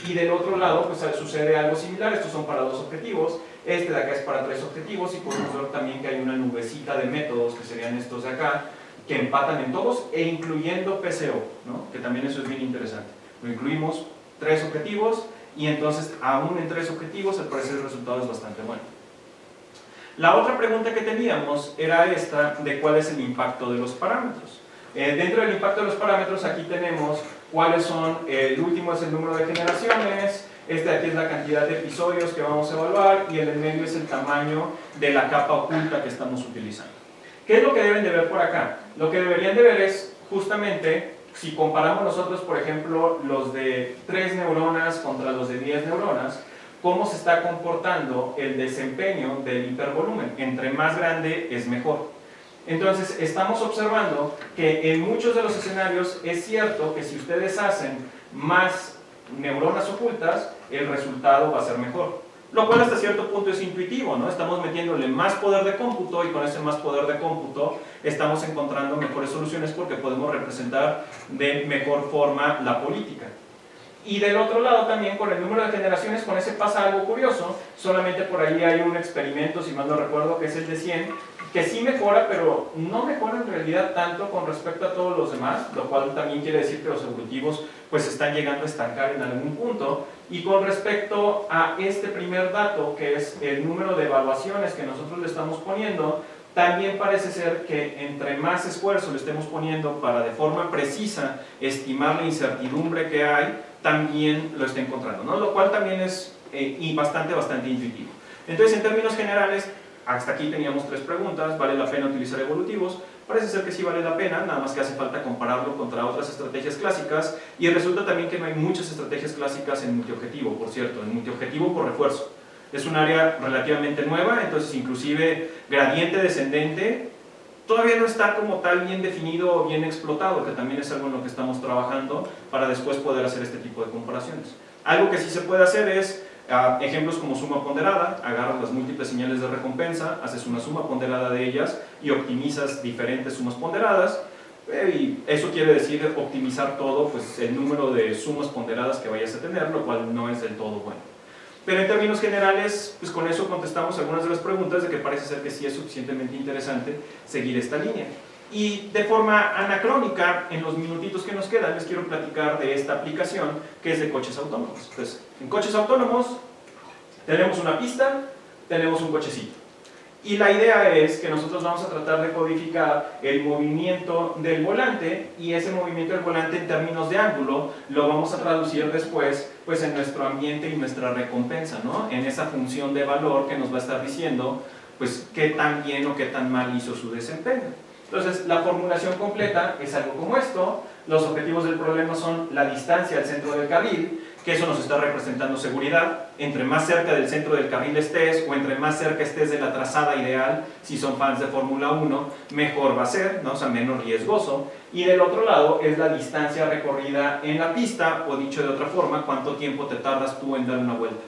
Y del otro lado pues sucede algo similar, estos son para 2 objetivos, este de acá es para 3 objetivos y podemos ver también que hay una nubecita de métodos que serían estos de acá que empatan en todos e incluyendo PCO, ¿no? Que también eso es bien interesante. Lo incluimos 3 objetivos y entonces aún en 3 objetivos al parecer el resultado es bastante bueno. La otra pregunta que teníamos era esta de cuál es el impacto de los parámetros. Dentro del impacto de los parámetros aquí tenemos cuáles son, el último es el número de generaciones, este de aquí es la cantidad de episodios que vamos a evaluar y el en medio es el tamaño de la capa oculta que estamos utilizando. ¿Qué es lo que deben de ver por acá? Lo que deberían de ver es justamente, si comparamos nosotros, por ejemplo, los de 3 neuronas contra los de 10 neuronas, cómo se está comportando el desempeño del hipervolumen. Entre más grande es mejor. Entonces, estamos observando que en muchos de los escenarios es cierto que si ustedes hacen más neuronas ocultas, el resultado va a ser mejor. Lo cual hasta cierto punto es intuitivo, ¿no? Estamos metiéndole más poder de cómputo y con ese más poder de cómputo estamos encontrando mejores soluciones porque podemos representar de mejor forma la política. Y del otro lado también con el número de generaciones, con ese pasa algo curioso, solamente por ahí hay un experimento, si mal no recuerdo, que es el de 100, que sí mejora, pero no mejora en realidad tanto con respecto a todos los demás, lo cual también quiere decir que los evolutivos pues están llegando a estancar en algún punto. Y con respecto a este primer dato, que es el número de evaluaciones que nosotros le estamos poniendo, también parece ser que entre más esfuerzo le estemos poniendo para de forma precisa estimar la incertidumbre que hay, también lo está encontrando, ¿no? Lo cual también es bastante intuitivo. Entonces, en términos generales, hasta aquí teníamos 3 preguntas. ¿Vale la pena utilizar evolutivos? Parece ser que sí vale la pena, nada más que hace falta compararlo contra otras estrategias clásicas, y resulta también que no hay muchas estrategias clásicas en multiobjetivo, por cierto, en multiobjetivo por refuerzo. Es un área relativamente nueva, entonces inclusive gradiente descendente todavía no está como tal bien definido o bien explotado, que también es algo en lo que estamos trabajando para después poder hacer este tipo de comparaciones. Algo que sí se puede hacer es ejemplos como suma ponderada. Agarras las múltiples señales de recompensa, haces una suma ponderada de ellas y optimizas diferentes sumas ponderadas, y eso quiere decir optimizar todo, pues el número de sumas ponderadas que vayas a tener, lo cual no es del todo bueno. Pero en términos generales, pues con eso contestamos algunas de las preguntas de que parece ser que sí es suficientemente interesante seguir esta línea. Y de forma anacrónica, en los minutitos que nos quedan, les quiero platicar de esta aplicación que es de coches autónomos. Entonces, en coches autónomos tenemos una pista, tenemos un cochecito. Y la idea es que nosotros vamos a tratar de codificar el movimiento del volante, y ese movimiento del volante en términos de ángulo lo vamos a traducir después pues en nuestro ambiente y nuestra recompensa, ¿no? En esa función de valor que nos va a estar diciendo pues qué tan bien o qué tan mal hizo su desempeño. Entonces, la formulación completa es algo como esto. Los objetivos del problema son la distancia al centro del carril, que eso nos está representando seguridad. Entre más cerca del centro del carril estés, o entre más cerca estés de la trazada ideal, si son fans de Fórmula 1, mejor va a ser, ¿no? O sea, menos riesgoso. Y del otro lado es la distancia recorrida en la pista, o dicho de otra forma, cuánto tiempo te tardas tú en dar una vuelta.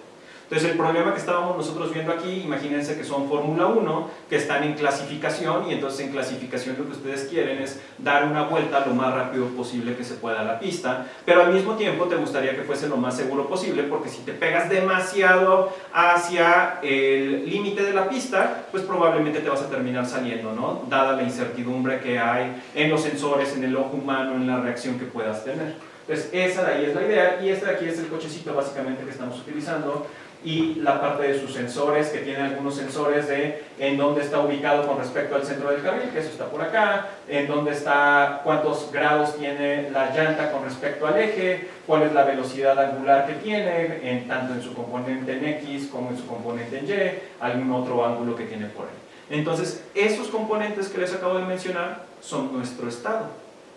Entonces, el problema que estábamos nosotros viendo aquí, imagínense que son Fórmula 1, que están en clasificación, y entonces en clasificación lo que ustedes quieren es dar una vuelta lo más rápido posible que se pueda a la pista, pero al mismo tiempo te gustaría que fuese lo más seguro posible, porque si te pegas demasiado hacia el límite de la pista, pues probablemente te vas a terminar saliendo, ¿no? Dada la incertidumbre que hay en los sensores, en el ojo humano, en la reacción que puedas tener. Entonces, esa de ahí es la idea, y este de aquí es el cochecito básicamente que estamos utilizando, y la parte de sus sensores, que tiene algunos sensores de en dónde está ubicado con respecto al centro del carril, que eso está por acá, en dónde está, cuántos grados tiene la llanta con respecto al eje, cuál es la velocidad angular que tiene, tanto en su componente en X como en su componente en Y, algún otro ángulo que tiene por ahí. Entonces, esos componentes que les acabo de mencionar son nuestro estado,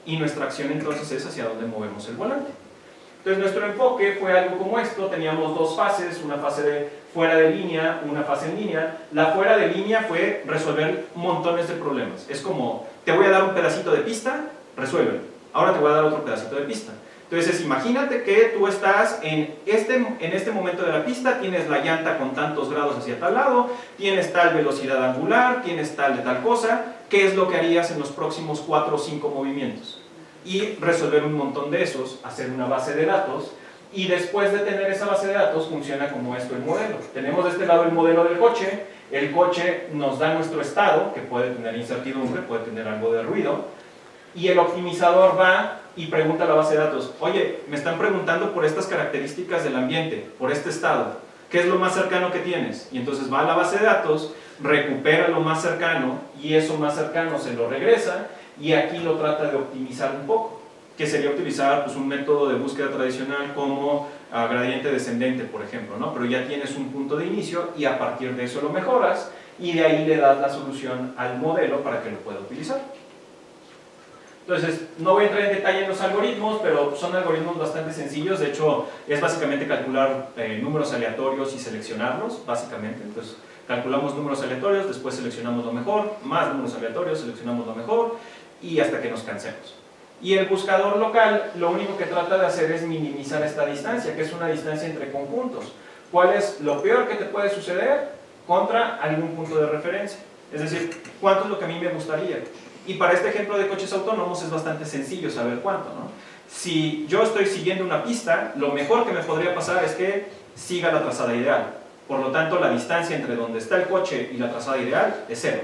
y nuestra acción entonces es hacia dónde movemos el volante. Entonces, nuestro enfoque fue algo como esto. Teníamos 2 fases, una fase de fuera de línea, una fase en línea. La fuera de línea fue resolver montones de problemas. Es como, te voy a dar un pedacito de pista, resuélvelo. Ahora te voy a dar otro pedacito de pista. Entonces, imagínate que tú estás en este momento de la pista, tienes la llanta con tantos grados hacia tal lado, tienes tal velocidad angular, tienes tal de tal cosa. ¿Qué es lo que harías en los próximos 4 o 5 movimientos? Y resolver un montón de esos, hacer una base de datos, y después de tener esa base de datos funciona como esto el modelo. Tenemos de este lado el modelo del coche. El coche nos da nuestro estado, que puede tener incertidumbre, puede tener algo de ruido, y el optimizador va y pregunta a la base de datos: oye, me están preguntando por estas características del ambiente, por este estado, ¿qué es lo más cercano que tienes? Y entonces va a la base de datos, recupera lo más cercano, y eso más cercano se lo regresa, y aquí lo trata de optimizar un poco, que sería utilizar pues, un método de búsqueda tradicional como gradiente descendente, por ejemplo, ¿no? Pero ya tienes un punto de inicio y a partir de eso lo mejoras, y de ahí le das la solución al modelo para que lo pueda utilizar. Entonces, no voy a entrar en detalle en los algoritmos, pero son algoritmos bastante sencillos. De hecho, es básicamente calcular números aleatorios y seleccionarlos, básicamente. Entonces, calculamos números aleatorios, después seleccionamos lo mejor, más números aleatorios, seleccionamos lo mejor, y hasta que nos cansemos. Y el buscador local lo único que trata de hacer es minimizar esta distancia, que es una distancia entre conjuntos. ¿Cuál es lo peor que te puede suceder contra algún punto de referencia? Es decir, ¿cuánto es lo que a mí me gustaría? Y para este ejemplo de coches autónomos es bastante sencillo saber cuánto, ¿no? Si yo estoy siguiendo una pista, lo mejor que me podría pasar es que siga la trazada ideal. Por lo tanto, la distancia entre donde está el coche y la trazada ideal es 0.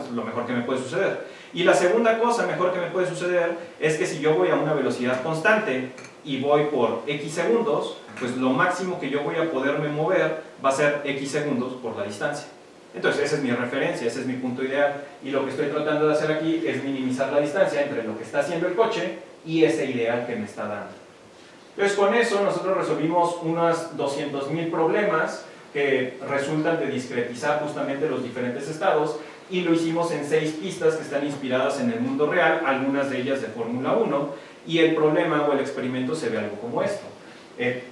Es lo mejor que me puede suceder. Y la segunda cosa mejor que me puede suceder es que si yo voy a una velocidad constante y voy por X segundos, pues lo máximo que yo voy a poderme mover va a ser X segundos por la distancia. Entonces esa es mi referencia, ese es mi punto ideal, y lo que estoy tratando de hacer aquí es minimizar la distancia entre lo que está haciendo el coche y ese ideal que me está dando. Entonces con eso nosotros resolvimos unos 200.000 problemas que resultan de discretizar justamente los diferentes estados, y lo hicimos en 6 pistas que están inspiradas en el mundo real, algunas de ellas de Fórmula 1, y el problema o el experimento se ve algo como esto.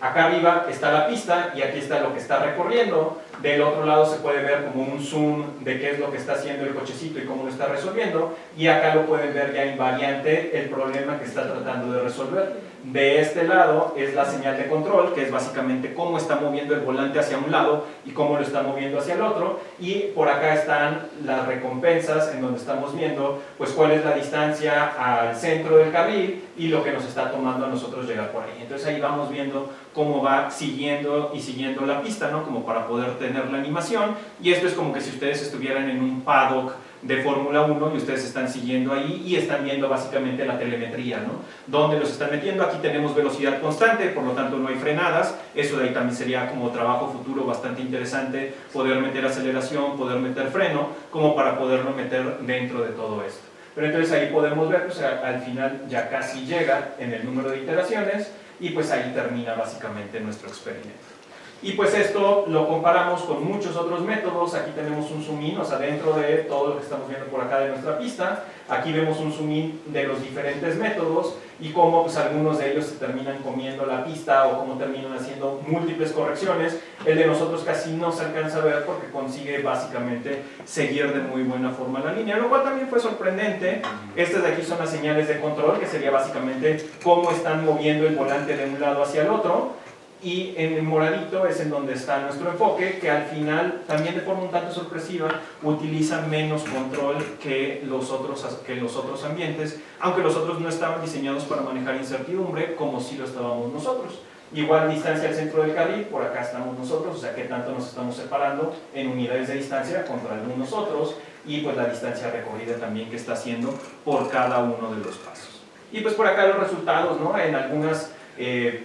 Acá arriba está la pista y aquí está lo que está recorriendo. Del otro lado se puede ver como un zoom de qué es lo que está haciendo el cochecito y cómo lo está resolviendo, y acá lo pueden ver ya invariante el problema que está tratando de resolver. De este lado es la señal de control, que es básicamente cómo está moviendo el volante hacia un lado y cómo lo está moviendo hacia el otro, y por acá están las recompensas en donde estamos viendo pues cuál es la distancia al centro del carril y lo que nos está tomando a nosotros llegar por ahí. Entonces ahí vamos viendo cómo va siguiendo y siguiendo la pista, ¿no? Como para poder tener la animación, y esto es como que si ustedes estuvieran en un paddock de Fórmula 1 y ustedes están siguiendo ahí y están viendo básicamente la telemetría, ¿no? Dónde los están metiendo. Aquí tenemos velocidad constante, por lo tanto no hay frenadas. Eso de ahí también sería como trabajo futuro bastante interesante, poder meter aceleración, poder meter freno, como para poderlo meter dentro de todo esto. Pero entonces ahí podemos ver, pues al final ya casi llega en el número de iteraciones, y pues ahí termina básicamente nuestro experimento. Y pues esto lo comparamos con muchos otros métodos. Aquí tenemos un zoom in, o sea, dentro de todo lo que estamos viendo por acá de nuestra pista, aquí vemos un zoom in de los diferentes métodos y cómo pues algunos de ellos se terminan comiendo la pista o cómo terminan haciendo múltiples correcciones. El de nosotros casi no se alcanza a ver porque consigue básicamente seguir de muy buena forma la línea, lo cual también fue sorprendente. Estas de aquí son las señales de control, que sería básicamente cómo están moviendo el volante de un lado hacia el otro. Y en el moradito es en donde está nuestro enfoque, que al final, también de forma un tanto sorpresiva, utiliza menos control que los otros ambientes, aunque los otros no estaban diseñados para manejar incertidumbre como sí lo estábamos nosotros. Igual distancia al centro del carril, por acá estamos nosotros, o sea que tanto nos estamos separando en unidades de distancia contra algunos otros, y pues la distancia recorrida también que está haciendo por cada uno de los pasos. Y pues por acá los resultados, ¿no? En algunas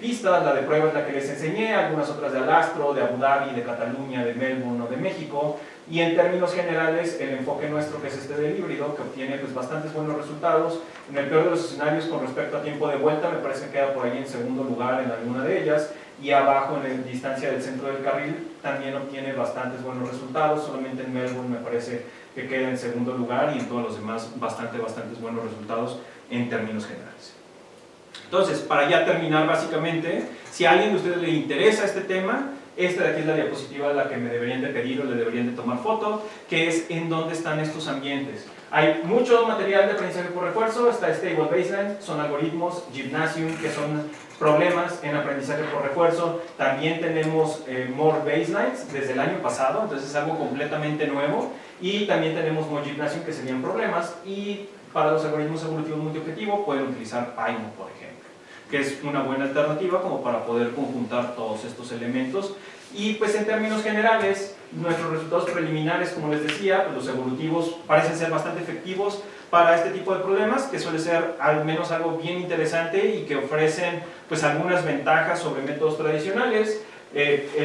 pistas, la de prueba es la que les enseñé, algunas otras de Alastro, de Abu Dhabi, de Cataluña, de Melbourne o de México, y en términos generales el enfoque nuestro, que es este del híbrido, que obtiene pues bastantes buenos resultados. En el peor de los escenarios con respecto a tiempo de vuelta me parece que queda por ahí en segundo lugar en alguna de ellas, y abajo en la distancia del centro del carril también obtiene bastantes buenos resultados. Solamente en Melbourne me parece que queda en segundo lugar, y en todos los demás bastantes buenos resultados en términos generales. Entonces, para ya terminar básicamente, si a alguien de ustedes le interesa este tema, esta de aquí es la diapositiva a la que me deberían de pedir o le deberían de tomar foto, que es en dónde están estos ambientes. Hay mucho material de aprendizaje por refuerzo, está Stable Baseline, son algoritmos, Gymnasium, que son problemas en aprendizaje por refuerzo. También tenemos More Baselines desde el año pasado, entonces es algo completamente nuevo. Y también tenemos More Gymnasium, que serían problemas, y para los algoritmos evolutivos multiobjetivo pueden utilizar PyMo, por ejemplo, que es una buena alternativa como para poder conjuntar todos estos elementos. Y pues en términos generales, nuestros resultados preliminares, como les decía, pues los evolutivos parecen ser bastante efectivos para este tipo de problemas, que suele ser al menos algo bien interesante y que ofrecen pues algunas ventajas sobre métodos tradicionales.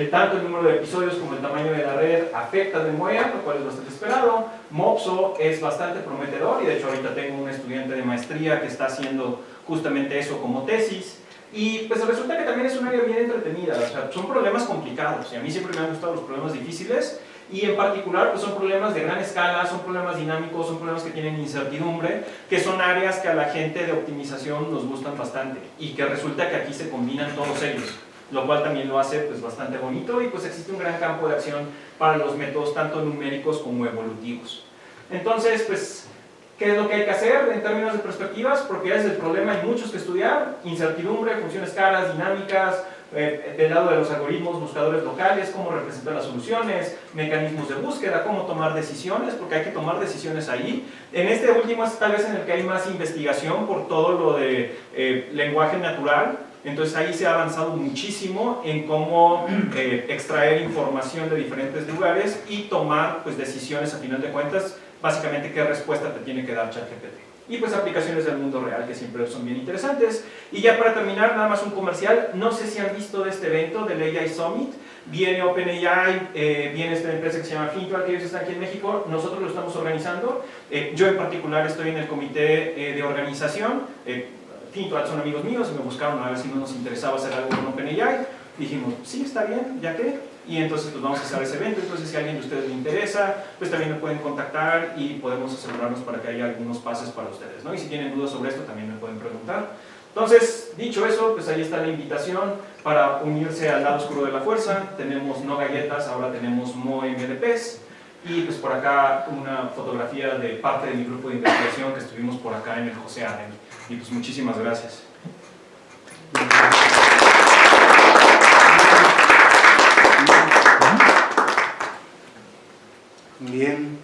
Tanto el número de episodios como el tamaño de la red afecta de MOEA, lo cual es bastante esperado. MOPSO es bastante prometedor, y de hecho ahorita tengo un estudiante de maestría que está haciendo justamente eso como tesis. Y pues resulta que también es un área bien entretenida, o sea, son problemas complicados, y a mí siempre me han gustado los problemas difíciles, y en particular pues son problemas de gran escala, son problemas dinámicos, son problemas que tienen incertidumbre, que son áreas que a la gente de optimización nos gustan bastante y que resulta que aquí se combinan todos ellos, lo cual también lo hace pues bastante bonito y pues existe un gran campo de acción para los métodos tanto numéricos como evolutivos. Entonces pues, ¿qué es lo que hay que hacer en términos de perspectivas? Propiedades del problema hay muchos que estudiar, incertidumbre, funciones caras, dinámicas, del lado de los algoritmos, buscadores locales, cómo representar las soluciones, mecanismos de búsqueda, cómo tomar decisiones, porque hay que tomar decisiones ahí. En este último es tal vez en el que hay más investigación por todo lo de lenguaje natural, entonces ahí se ha avanzado muchísimo en cómo extraer información de diferentes lugares y tomar pues, decisiones a final de cuentas, básicamente qué respuesta te tiene que dar ChatGPT. Y pues aplicaciones del mundo real que siempre son bien interesantes. Y ya para terminar, nada más un comercial. No sé si han visto de este evento del AI Summit. Viene OpenAI, viene esta empresa que se llama Fintual, que ellos están aquí en México. Nosotros lo estamos organizando. Yo en particular estoy en el comité de organización. Fintual son amigos míos y me buscaron a ver si no nos interesaba hacer algo con OpenAI. Dijimos, sí, está bien, ya que. Y entonces pues vamos a hacer ese evento, entonces si a alguien de ustedes le interesa, pues también me pueden contactar y podemos asegurarnos para que haya algunos pases para ustedes, ¿no? Y si tienen dudas sobre esto también me pueden preguntar. Entonces, dicho eso, pues ahí está la invitación para unirse al lado oscuro de la fuerza. Tenemos no galletas, ahora tenemos MoMDPs. Y pues por acá una fotografía de parte de mi grupo de investigación que estuvimos por acá en el José Allen. Y pues muchísimas gracias. Bien,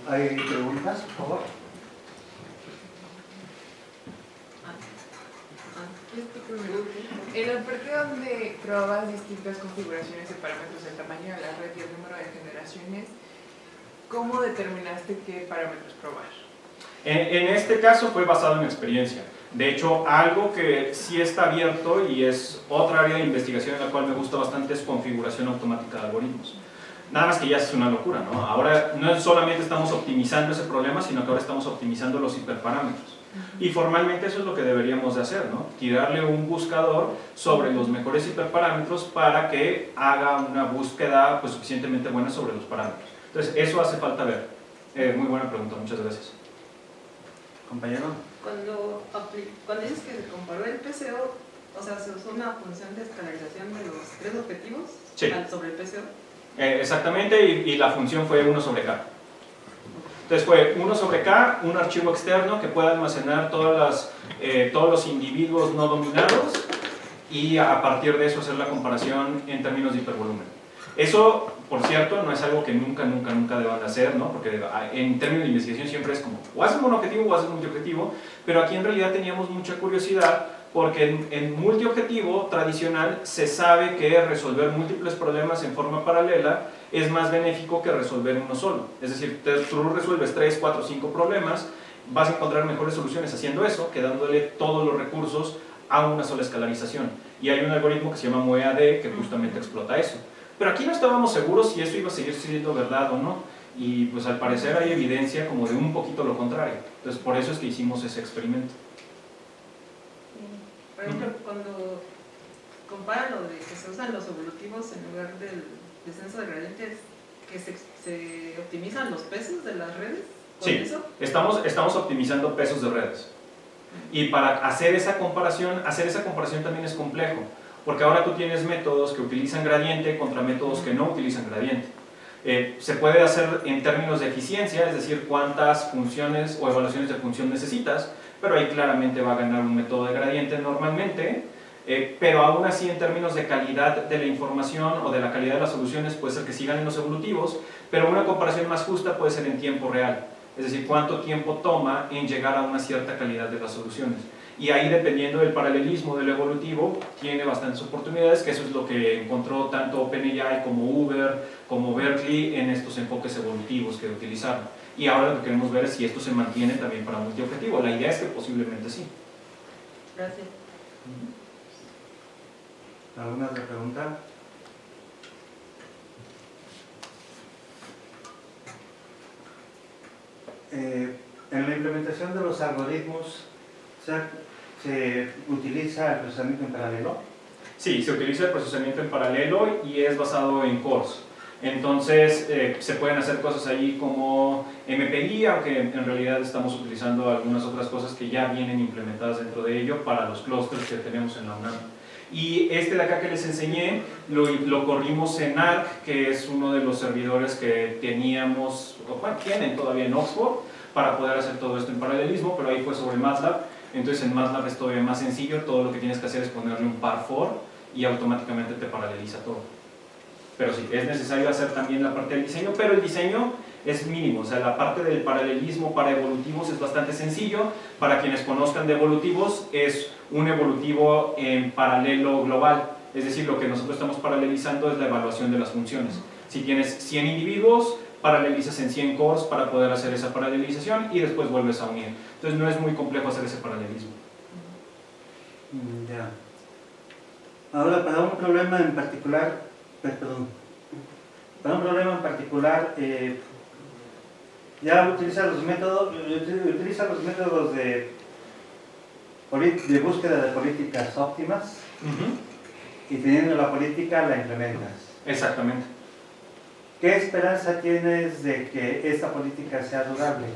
¿hay preguntas, por favor? En el parque donde probabas distintas configuraciones y parámetros del tamaño de la red y el número de generaciones, ¿cómo determinaste qué parámetros probar? En este caso fue basado en experiencia. De hecho, algo que sí está abierto y es otra área de investigación en la cual me gusta bastante es configuración automática de algoritmos. Nada más que ya es una locura, ¿no? Ahora no solamente estamos optimizando ese problema, sino que ahora estamos optimizando los hiperparámetros. Y formalmente eso es lo que deberíamos de hacer, ¿no? Tirarle un buscador sobre los mejores hiperparámetros para que haga una búsqueda pues, suficientemente buena sobre los parámetros. Entonces, eso hace falta ver. Muy buena pregunta, muchas gracias. Compañero. Cuando dices que se comparó el PCO, o sea, se usó una función de escalarización de los tres objetivos sí. Sobre el PCO. Exactamente, y la función fue 1 sobre K. Entonces fue 1 sobre K, un archivo externo que pueda almacenar todos los individuos no dominados y a partir de eso hacer la comparación en términos de hipervolumen. Eso, por cierto, no es algo que nunca deban de hacer, ¿no? Porque en términos de investigación siempre es como o haces monoobjetivo o haces multiobjetivo, pero aquí en realidad teníamos mucha curiosidad porque en multiobjetivo tradicional se sabe que resolver múltiples problemas en forma paralela es más benéfico que resolver uno solo. Es decir, tú resuelves 3, 4, 5 problemas, vas a encontrar mejores soluciones haciendo eso que dándole todos los recursos a una sola escalarización. Y hay un algoritmo que se llama MoEAD que justamente explota eso. Pero aquí no estábamos seguros si eso iba a seguir siendo verdad o no. Y pues al parecer hay evidencia como de un poquito lo contrario. Entonces por eso es que hicimos ese experimento. Por ejemplo, cuando comparan lo de que se usan los evolutivos en lugar del descenso de gradientes, que se optimizan los pesos de las redes. Sí, eso? Estamos optimizando pesos de redes. Y para hacer esa comparación también es complejo, porque ahora tú tienes métodos que utilizan gradiente contra métodos que no utilizan gradiente. Se puede hacer en términos de eficiencia, es decir, cuántas funciones o evaluaciones de función necesitas, pero ahí claramente va a ganar un método de gradiente normalmente, pero aún así en términos de calidad de la información o de la calidad de las soluciones puede ser que sigan en los evolutivos, pero una comparación más justa puede ser en tiempo real, es decir, cuánto tiempo toma en llegar a una cierta calidad de las soluciones. Y ahí, dependiendo del paralelismo del evolutivo, tiene bastantes oportunidades, que eso es lo que encontró tanto OpenAI como Uber, como Berkeley en estos enfoques evolutivos que utilizaron. Y ahora lo que queremos ver es si esto se mantiene también para multiobjetivo. La idea es que posiblemente sí. Gracias. ¿Alguna otra pregunta? En la implementación de los algoritmos, ¿se utiliza el procesamiento en paralelo? Sí, se utiliza el procesamiento en paralelo y es basado en cores. Entonces se pueden hacer cosas ahí como MPI, aunque en realidad estamos utilizando algunas otras cosas que ya vienen implementadas dentro de ello para los clústeres que tenemos en la UNAM. Y este de acá que les enseñé lo corrimos en ARC, que es uno de los servidores que teníamos, o bueno, tienen todavía en Oxford, para poder hacer todo esto en paralelismo, pero ahí fue sobre MATLAB. Entonces en MATLAB es todavía más sencillo, todo lo que tienes que hacer es ponerle un par for y automáticamente te paraleliza todo. Pero sí, es necesario hacer también la parte del diseño, pero el diseño es mínimo, o sea, la parte del paralelismo para evolutivos es bastante sencillo. Para quienes conozcan de evolutivos, es un evolutivo en paralelo global, es decir, lo que nosotros estamos paralelizando es la evaluación de las funciones. Si tienes 100 individuos, paralelizas en 100 cores para poder hacer esa paralelización y después vuelves a unir. Entonces no es muy complejo hacer ese paralelismo. Ya. Ahora, para un problema en particular, ya utiliza los métodos de búsqueda de políticas óptimas y teniendo la política la implementas. Exactamente. ¿Qué esperanza tienes de que esta política sea durable?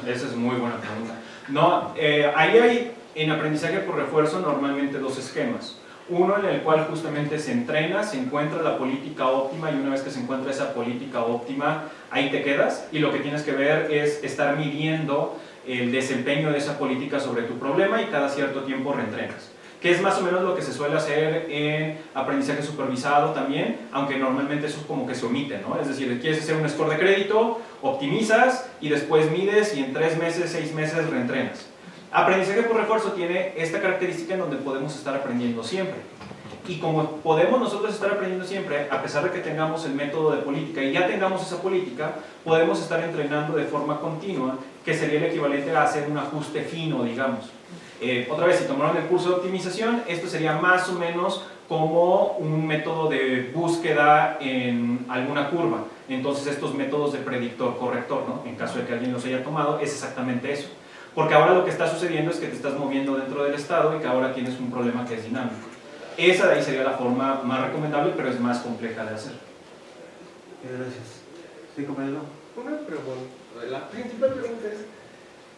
Esa es muy buena pregunta. No, ahí hay en aprendizaje por refuerzo normalmente dos esquemas. Uno en el cual justamente se entrena, se encuentra la política óptima y una vez que se encuentra esa política óptima, ahí te quedas y lo que tienes que ver es estar midiendo el desempeño de esa política sobre tu problema y cada cierto tiempo reentrenas. Que es más o menos lo que se suele hacer en aprendizaje supervisado también, aunque normalmente eso como que se omite, ¿no? Es decir, quieres hacer un score de crédito, optimizas y después mides y en 3 meses, 6 meses reentrenas. Aprendizaje por refuerzo tiene esta característica en donde podemos estar aprendiendo siempre. Y como podemos nosotros estar aprendiendo siempre, a pesar de que tengamos el método de política y ya tengamos esa política, podemos estar entrenando de forma continua, que sería el equivalente a hacer un ajuste fino, digamos. Otra vez, si tomaron el curso de optimización, esto sería más o menos como un método de búsqueda en alguna curva. Entonces estos métodos de predictor-corrector, ¿no? En caso de que alguien los haya tomado, es exactamente eso. Porque ahora lo que está sucediendo es que te estás moviendo dentro del estado y que ahora tienes un problema que es dinámico. Esa de ahí sería la forma más recomendable, pero es más compleja de hacer. Gracias. ¿Sí, compañero? Una pregunta, la principal pregunta es,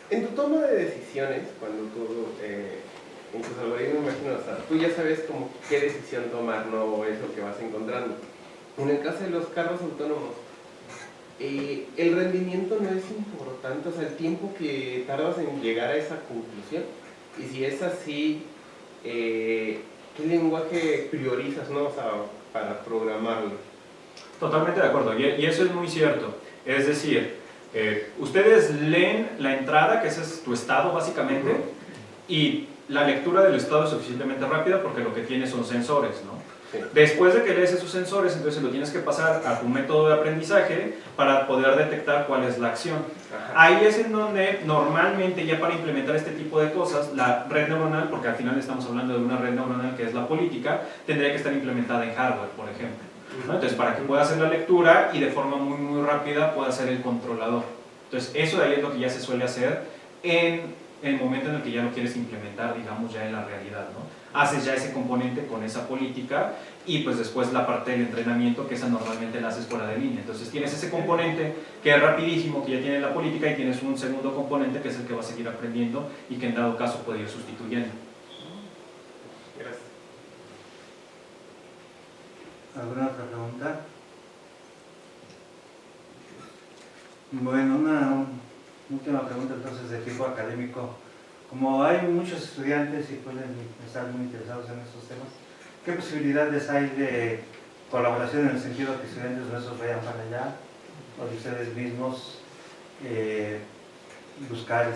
en tu toma de decisiones, cuando tú, en tus algoritmos, imagino, o sea, tú ya sabes como qué decisión tomar, no es lo que vas encontrando. En el caso de los carros autónomos, el rendimiento no es importante, o sea, el tiempo que tardas en llegar a esa conclusión. Y si es así, ¿qué lenguaje priorizas, no? O sea, para programarlo? Totalmente de acuerdo, y eso es muy cierto. Es decir, ustedes leen la entrada, que ese es tu estado básicamente, y la lectura del estado es suficientemente rápida porque lo que tiene son sensores, ¿no? Sí. Después de que lees esos sensores, entonces lo tienes que pasar a tu método de aprendizaje para poder detectar cuál es la acción. Ajá. Ahí es en donde normalmente ya para implementar este tipo de cosas, la red neuronal, porque al final estamos hablando de una red neuronal que es la política, tendría que estar implementada en hardware, por ejemplo, ¿no? Entonces para que pueda hacer la lectura y de forma muy rápida pueda ser el controlador. Entonces eso de ahí es lo que ya se suele hacer en el momento en el que ya lo quieres implementar, digamos, ya en la realidad, ¿no? Haces ya ese componente con esa política y pues después la parte del entrenamiento, que esa normalmente la haces fuera de línea. Entonces tienes ese componente que es rapidísimo, que ya tiene la política, y tienes un segundo componente que es el que va a seguir aprendiendo y que en dado caso puede ir sustituyendo. Gracias. ¿Alguna otra pregunta? Bueno, una última pregunta entonces de tipo académico. Como hay muchos estudiantes y pueden estar muy interesados en estos temas, ¿qué posibilidades hay de colaboración en el sentido que estudiantes nuestros vayan para allá o de ustedes mismos buscar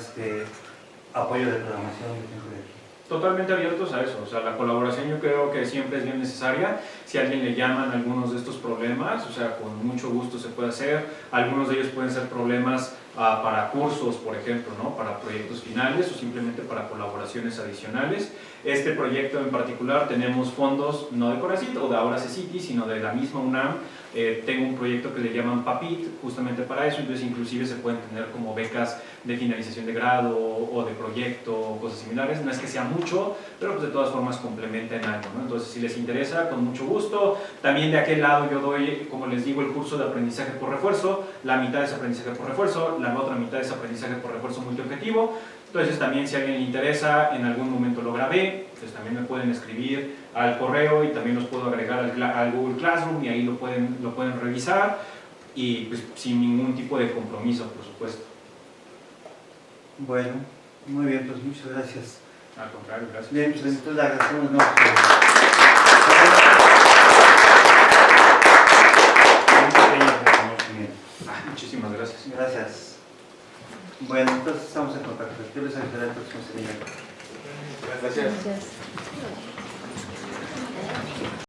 apoyo de programación de gente de aquí? Totalmente abiertos a eso, o sea, la colaboración yo creo que siempre es bien necesaria. Si a alguien le llaman algunos de estos problemas, o sea, con mucho gusto se puede hacer. Algunos de ellos pueden ser problemas para cursos, por ejemplo, ¿no? Para proyectos finales o simplemente para colaboraciones adicionales. Este proyecto en particular tenemos fondos no de Corazit o de ahora CECITI, sino de la misma UNAM. Tengo un proyecto que le llaman PAPIT justamente para eso, entonces inclusive se pueden tener como becas de finalización de grado o de proyecto o cosas similares. No es que sea mucho, pero pues de todas formas complementan algo, ¿no? Entonces, si les interesa, con mucho gusto. También de aquel lado yo doy, como les digo, el curso de aprendizaje por refuerzo. La mitad es aprendizaje por refuerzo, la otra mitad es aprendizaje por refuerzo multiobjetivo. Entonces, también si a alguien le interesa, en algún momento lo grabé, pues también me pueden escribir al correo y también los puedo agregar al Google Classroom y ahí lo pueden revisar y pues sin ningún tipo de compromiso, por supuesto. Bueno, muy bien, pues muchas gracias. Al contrario, gracias. Bien, pues entonces le agradecemos, ¿no? Muchísimas gracias. Gracias. Bueno, entonces estamos en contacto. Yo les avisaré el próximo semestre. Gracias. Gracias.